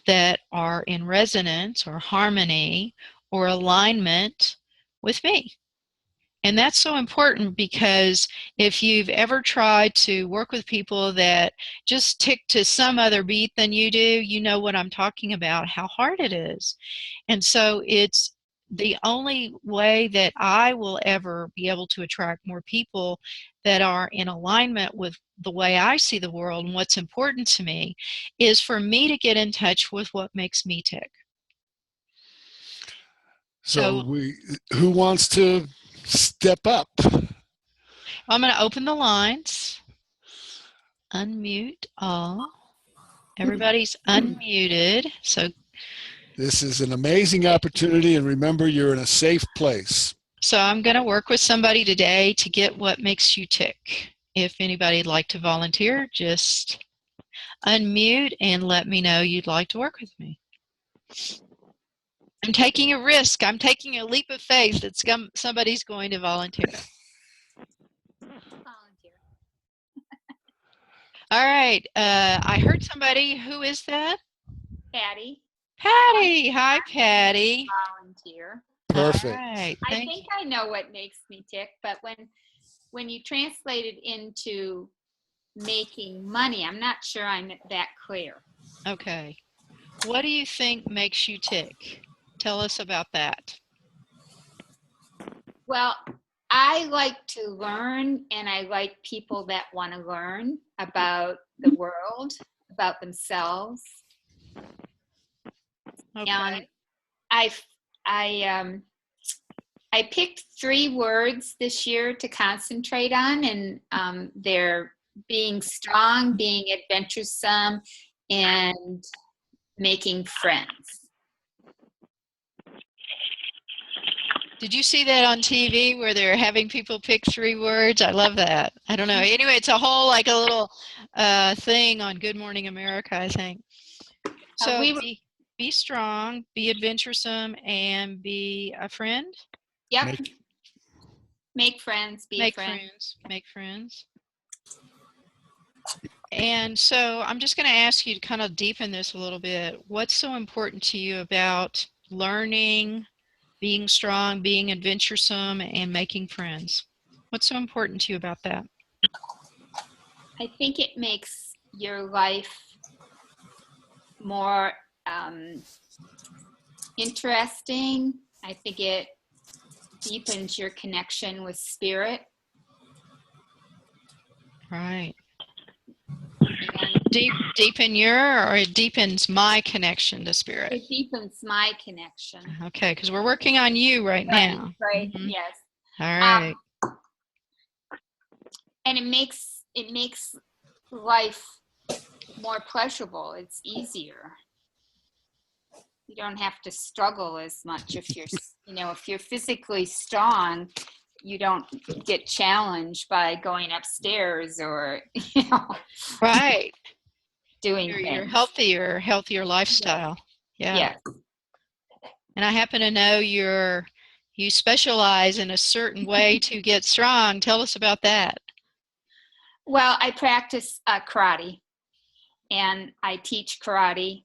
that are in resonance or harmony or alignment with me. And that's so important, because if you've ever tried to work with people that just tick to some other beat than you do, you know what I'm talking about, how hard it is. And so it's the only way that I will ever be able to attract more people that are in alignment with the way I see the world and what's important to me is for me to get in touch with what makes me tick. So who wants to step up? I'm going to open the lines. Unmute all. Everybody's unmuted. So this is an amazing opportunity, and remember, you're in a safe place. So I'm going to work with somebody today to get what makes you tick. If anybody'd like to volunteer, just unmute and let me know you'd like to work with me. I'm taking a risk. I'm taking a leap of faith that somebody's going to volunteer. Volunteer. All right. I heard somebody. Who is that? Patty. Patty. Hi, Patty. Volunteer. All Perfect. right. I Thank think you. I know what makes me tick, but when you translate it into making money, I'm not sure I'm that clear. Okay. What do you think makes you tick? Tell us about that. Well, I like to learn, and I like people that want to learn about the world, about themselves. Okay. And I I I picked 3 words this year to concentrate on, and they're being strong, being adventuresome, and making friends. Did you see that on TV where they're having people pick 3 words? I love that. I don't know. Anyway, it's a whole like a little thing on Good Morning America, I think. So We were, be strong, be adventuresome, and be a friend. yep, make friends, be a Make friend. friends. Make friends. And so I'm just going to ask you to kind of deepen this a little bit. What's so important to you about learning, being strong, being adventuresome, and making friends? What's so important to you about that? I think it makes your life more interesting. I think it deepens your connection with spirit. Right. And Deepen your, or it deepens my connection to spirit? it deepens my connection. Okay, because we're working on you right now. Right, Mhm. yes. All right. And it makes life more pleasurable. It's easier. You don't have to struggle as much if you're, if you're physically strong. You don't get challenged by going upstairs or, Right. doing Your things. healthier lifestyle. Yeah. Yes. And I happen to know you specialize in a certain way to get strong. Tell us about that. Well, I practice karate, and I teach karate,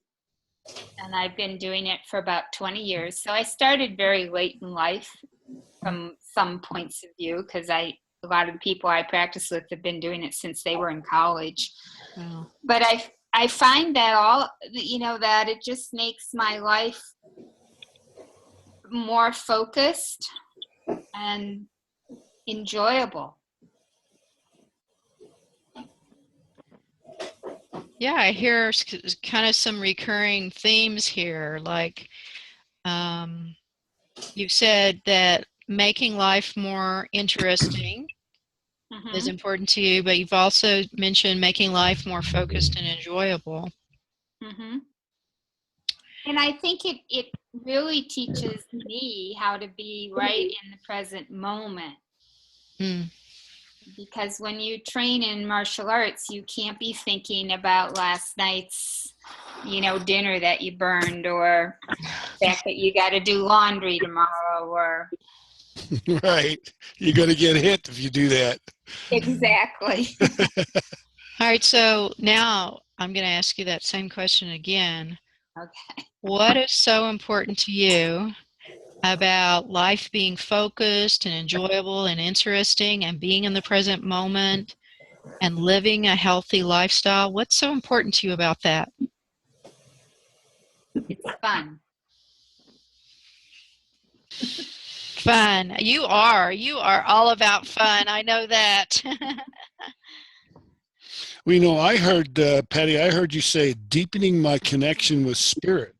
and I've been doing it for about 20 years. So I started very late in life from some points of view, because a lot of the people I practice with have been doing it since they were in college. Wow. But I find that that it just makes my life more focused and enjoyable. Yeah, I hear kind of some recurring themes here. Like you've said that making life more interesting is important to you, but you've also mentioned making life more focused and enjoyable. And I think it really teaches me how to be right in the present moment. Because when you train in martial arts, you can't be thinking about last night's, dinner that you burned, or the fact that you got to do laundry tomorrow, or Right. You're going to get hit if you do that. exactly. All right, so now I'm going to ask you that same question again. Okay. What is so important to you about life being focused and enjoyable and interesting and being in the present moment and living a healthy lifestyle? What's so important to you about that? It's fun. Fun. You are all about fun. I know that. I heard, Patty, I heard you say deepening my connection with spirit.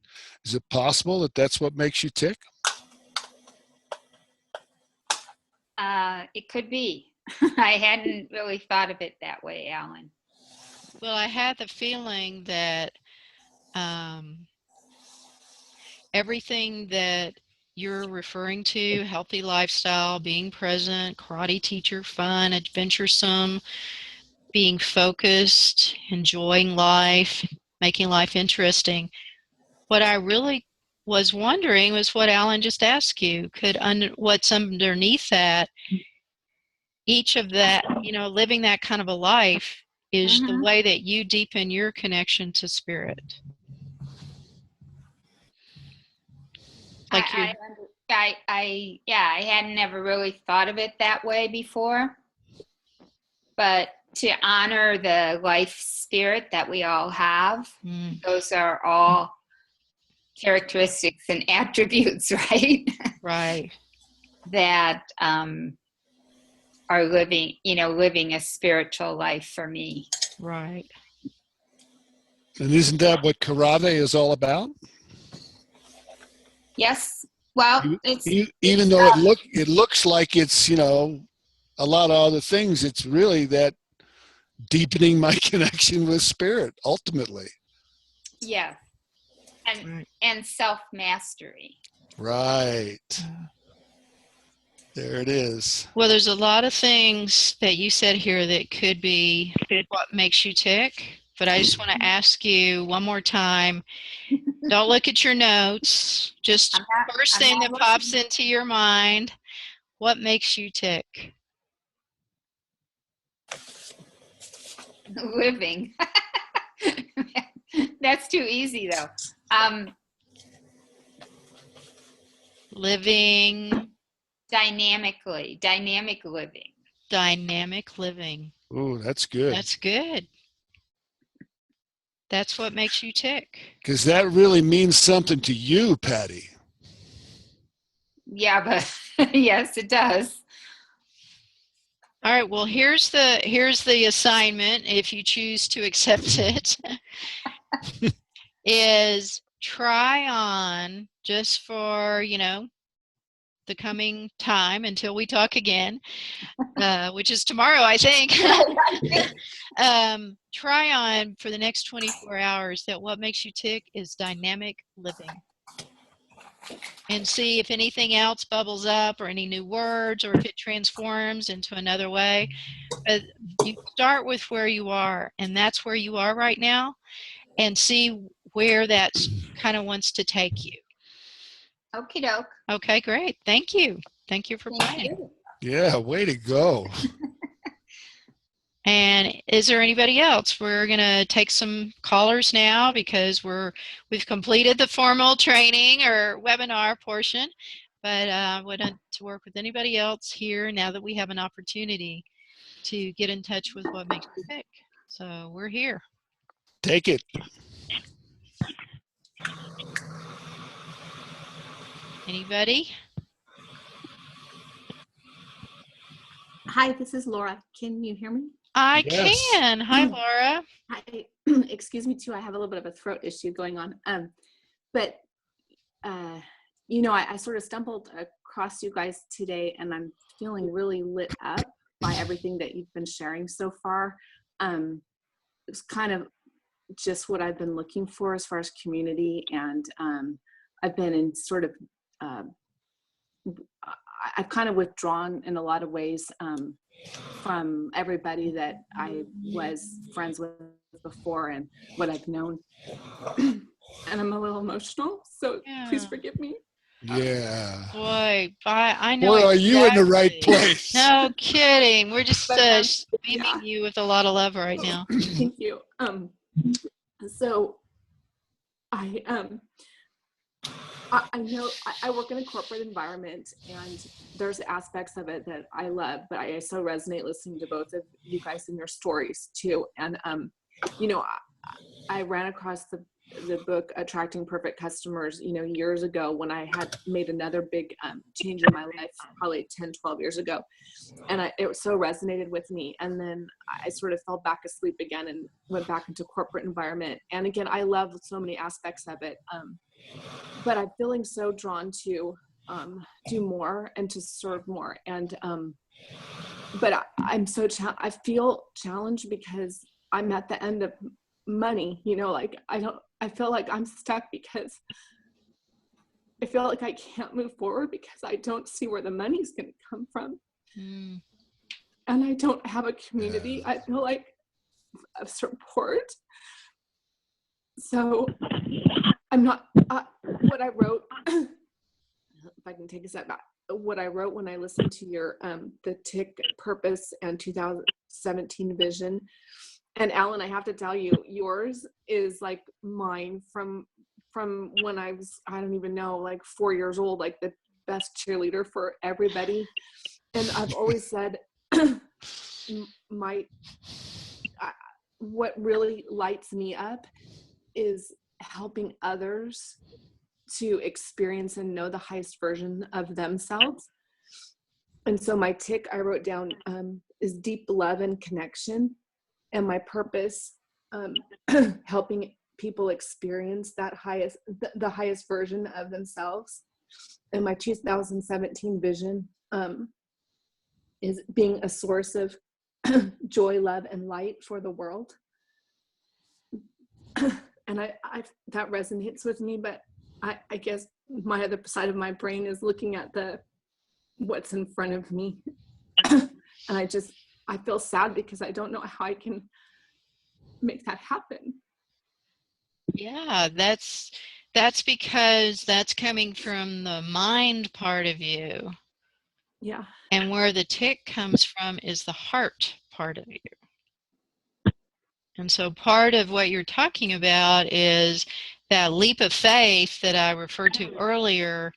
Is it possible that that's what makes you tick? It could be. I hadn't really thought of it that way, Alan. Well, I had the feeling that everything that you're referring to, healthy lifestyle, being present, karate teacher, fun, adventuresome, being focused, enjoying life, making life interesting. What I really was wondering was what Alan just asked you. What's underneath that, each of that, living that kind of a life, is the Mhm. way that you deepen your connection to spirit. Like you, I hadn't ever really thought of it that way before. But to honor the life spirit that we all have, those are all characteristics and attributes, right? right. That are living a spiritual life for me. Right. And isn't that what karate is all about? Yes. Well, Even though it looks like it's, you know, a lot of other things, it's really that deepening my connection with spirit ultimately. yeah, and self-mastery. Right. There it is. Well, there's a lot of things that you said here that could be what makes you tick, but I just want to ask you one more time. Don't look at your notes. Just first thing that pops into your mind. What makes you tick? Living. That's too easy, though. Living. Dynamic living. Dynamic living. Ooh, that's good. That's good. That's what makes you tick. Because that really means something to you, Patty. Yeah, but yes, it does. All right, well, here's the assignment, if you choose to accept it, is try on, just for, you know, the coming time until we talk again, which is tomorrow, I think. Try on for the next 24 hours that what makes you tick is dynamic living. And see if anything else bubbles up, or any new words, or if it transforms into another way. You start with where you are, and that's where you are right now, and see where that kind of wants to take you. Okie doke. Okay, great. Thank you. Thank you for playing. Yeah, way to go. And is there anybody else? We're going to take some callers now, because we've completed the formal training or webinar portion, but I wouldn't to work with anybody else here now that we have an opportunity to get in touch with what makes you tick. So we're here. Take it. Anybody? Hi, this is Laura. Can you hear me? I Yes. can. Hi, Laura. Hi. Excuse me too. I have a little bit of a throat issue going on. But you know, I sort of stumbled across you guys today, and I'm feeling really lit up by everything that you've been sharing so far. It's kind of just what I've been looking for as far as community, and I've been in sort of I've kind of withdrawn in a lot of ways from everybody that I was friends with before and what I've known. And I'm a little emotional, so please forgive me. Yeah. Boy, I know. Boy, are you in the right place? No kidding. We're just beaming you with a lot of love right now. Thank you. So I know I work in a corporate environment, and there's aspects of it that I love, but I so resonate listening to both of you guys and your stories too. And, you know, I ran across the book Attracting Perfect Customers, you know, years ago when I had made another big change in my life, probably 10, 12 years ago. And it so resonated with me. And then I sort of fell back asleep again and went back into corporate environment. And again, I love so many aspects of it. But I'm feeling so drawn to do more and to serve more. And, but I'm so, I feel challenged because I'm at the end of money, you know, like I feel like I'm stuck because I feel like I can't move forward because I don't see where the money's going to come from. And I don't have a community. I feel like of support. So I'm not, what I wrote, if I can take a step back, what I wrote when I listened to your, the TIC purpose and 2017 vision, And Alan, I have to tell you, yours is like mine from when I was, I don't even know, like 4 years old, like the best cheerleader for everybody. And I've always said what really lights me up is helping others to experience and know the highest version of themselves. And so my tick I wrote down is deep love and connection, and my purpose helping people experience that the highest version of themselves. And my 2017 vision is being a source of joy, love, and light for the world. And I that resonates with me, but I guess my other side of my brain is looking at what's in front of me. And I feel sad because I don't know how I can make that happen. Yeah, that's because that's coming from the mind part of you. Yeah. And where the tick comes from is the heart part of you. And so part of what you're talking about is that leap of faith that I referred to earlier.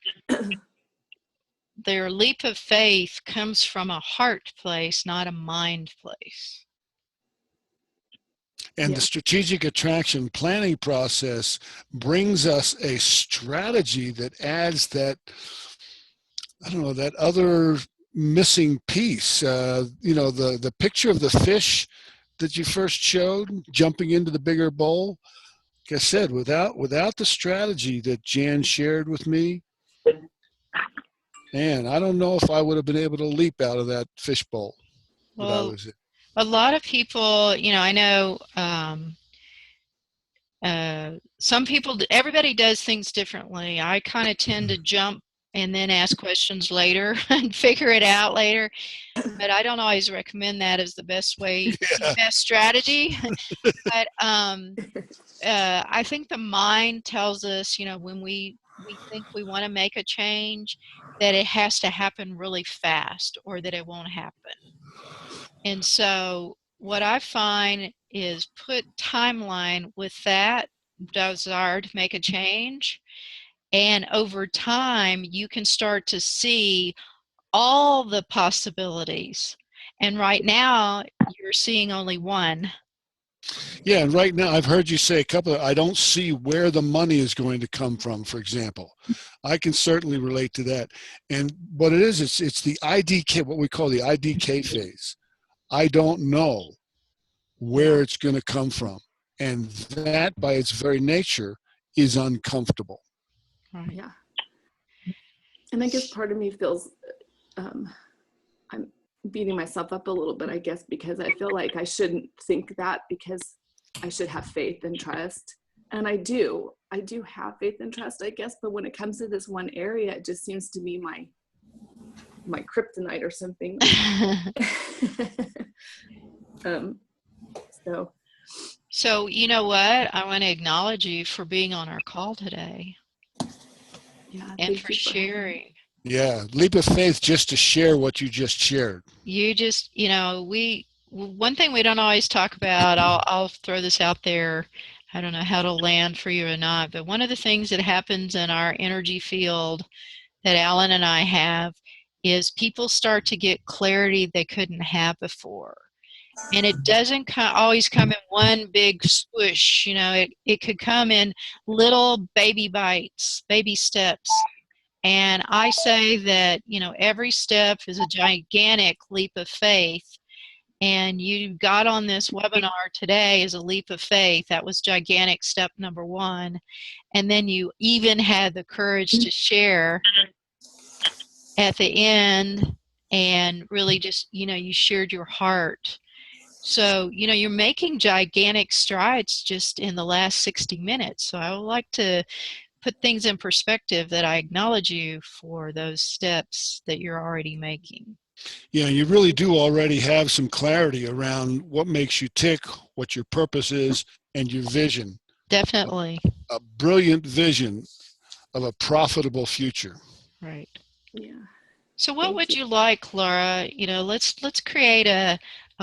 Their leap of faith comes from a heart place, not a mind place. And Yeah. the strategic attraction planning process brings us a strategy that adds that, I don't know, that other missing piece. The picture of the fish that you first showed jumping into the bigger bowl. Like I said, without the strategy that Jan shared with me, man, I don't know if I would have been able to leap out of that fish bowl that I Well, was in. a lot of people, I know some people, everybody does things differently. I kind of tend to jump and then ask questions later and figure it out later. But I don't always recommend that as the best way, best strategy. But I think the mind tells us, when we think we want to make a change, that it has to happen really fast or that it won't happen. And so what I find is put timeline with that desire to make a change. And over time, you can start to see all the possibilities. And right now, you're seeing only one. Yeah, and right now I've heard you say I don't see where the money is going to come from, for example. I can certainly relate to that. And what it is, it's the IDK, what we call the IDK phase. I don't know where it's going to come from. And that by its very nature is uncomfortable. Right. Yeah. And I guess part of me feels I'm beating myself up a little bit, I guess, because I feel like I shouldn't think that, because I should have faith and trust. And I do have faith and trust, I guess. But when it comes to this one area, it just seems to be my kryptonite or something. So you know what? I want to acknowledge you for being on our call today. Yeah, and for sharing. Yeah, leap of faith just to share what you just shared. You just, one thing we don't always talk about, I'll throw this out there. I don't know how to land for you or not, but one of the things that happens in our energy field that Alan and I have is people start to get clarity they couldn't have before. And it doesn't always come in one big swoosh. It could come in little baby bites, baby steps. And I say that, every step is a gigantic leap of faith. And you got on this webinar today as a leap of faith. That was gigantic step number one. And then you even had the courage to share at the end and really just, you shared your heart. So, you're making gigantic strides just in the last 60 minutes. So I would like to put things in perspective that I acknowledge you for those steps that you're already making. Yeah, you really do already have some clarity around what makes you tick, what your purpose is, and your vision. Definitely. A brilliant vision of a profitable future. Right. Yeah. So what would you like, Laura? Let's create a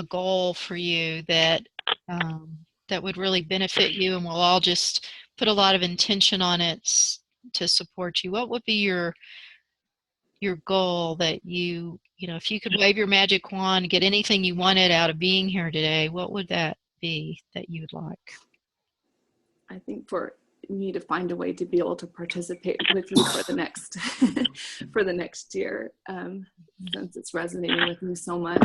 goal for you that that would really benefit you, and we'll all just put a lot of intention on it to support you. What would be your goal that you know, if you could wave your magic wand, get anything you wanted out of being here today, what would that be that you'd like? I think for me to find a way to be able to participate with you for the next for the next year, since it's resonating with me so much.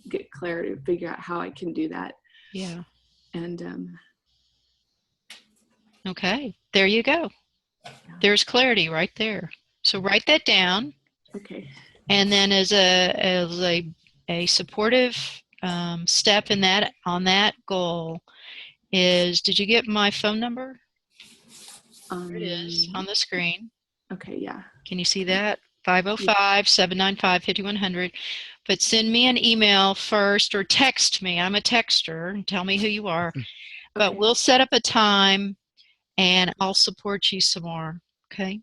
Get clarity, figure out how I can do that. Yeah. And okay, there you go. There's clarity right there. So write that down. okay. And then as a supportive step in that, on that goal is, did you get my phone number? There it is on the screen. Okay, yeah. Can you see that? 505-795-5100. But send me an email first or text me. I'm a texter. And tell me who you are. But we'll set up a time and I'll support you some more. Okay?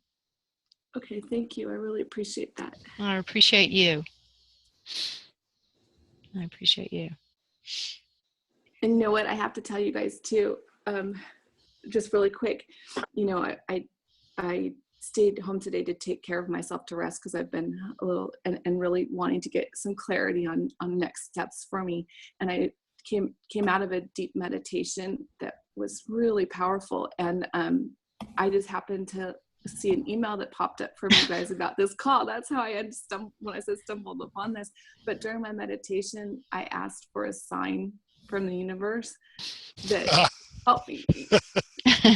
Okay, thank you. I really appreciate that. I appreciate you. I appreciate you. And you know what? I have to tell you guys too, just really quick, you know, I stayed home today to take care of myself, to rest, because I've been a little and really wanting to get some clarity on next steps for me. And I came out of a deep meditation that was really powerful. And I just happened to see an email that popped up from you guys about this call. That's how I had when I said stumbled upon this. But during my meditation, I asked for a sign from the universe that helped me.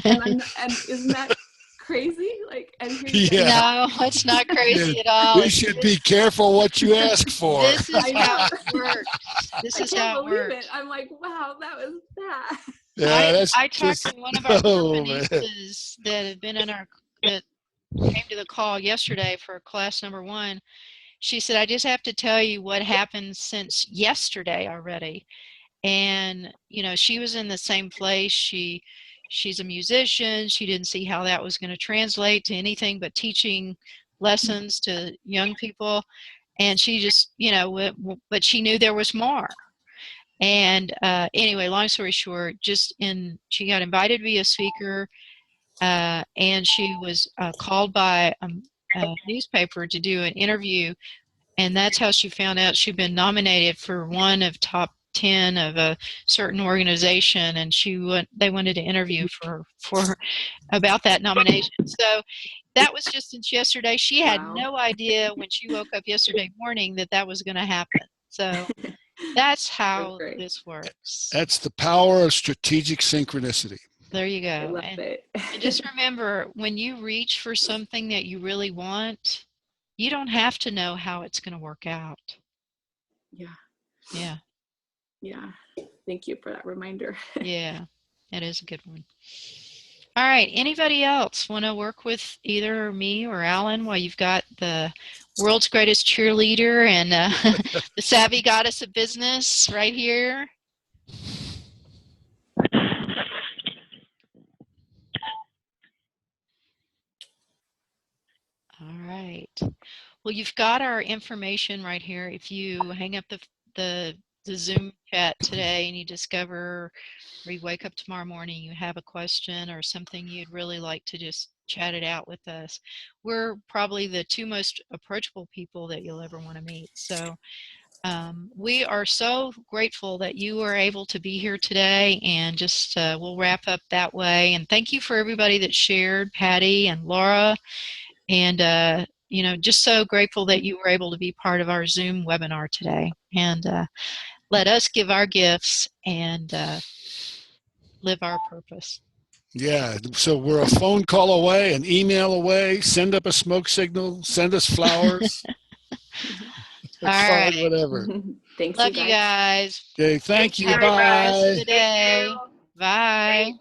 And isn't that crazy? Like, and no, it's not crazy at all. You should be careful what you ask for. This is how it works. This is how it works. I'm like, wow, that was that. Yeah, I talked to one of our companies that have been that came to the call yesterday for class number 1. She said, I just have to tell you what happened since yesterday already. And, you know, she was in the same place. She's a musician. She didn't see how that was going to translate to anything but teaching lessons to young people. And she just, you know, but she knew there was more. And anyway, long story short, she got invited to be a speaker, and she was called by a newspaper to do an interview. And that's how she found out she'd been nominated for one of top 10 of a certain organization, and they wanted to interview for about that nomination. So that was just since yesterday. She had no idea when she woke up yesterday morning that was going to happen. So that's how this works. That's the power of strategic synchronicity. There you go. I love it. And just remember, when you reach for something that you really want, you don't have to know how it's going to work out. Yeah. Yeah. Yeah. Thank you for that reminder. Yeah, it is a good one. All right. Anybody else want to work with either me or Alan while you've got the world's greatest cheerleader and the savvy goddess of business right here? All right. Well, you've got our information right here. If you hang up the Zoom chat today and you discover, or you wake up tomorrow morning, you have a question or something you'd really like to just chat it out with us, we're probably the 2 most approachable people that you'll ever want to meet. So we are so grateful that you were able to be here today, and just we'll wrap up that way. And thank you for everybody that shared, Patty and Laura, and you know, just so grateful that you were able to be part of our Zoom webinar today. And let us give our gifts and live our purpose. Yeah, so we're a phone call away, an email away, send up a smoke signal, send us flowers. All right. Whatever. Thanks. Love you guys. Okay, thank you. Have a Bye. good day. Bye.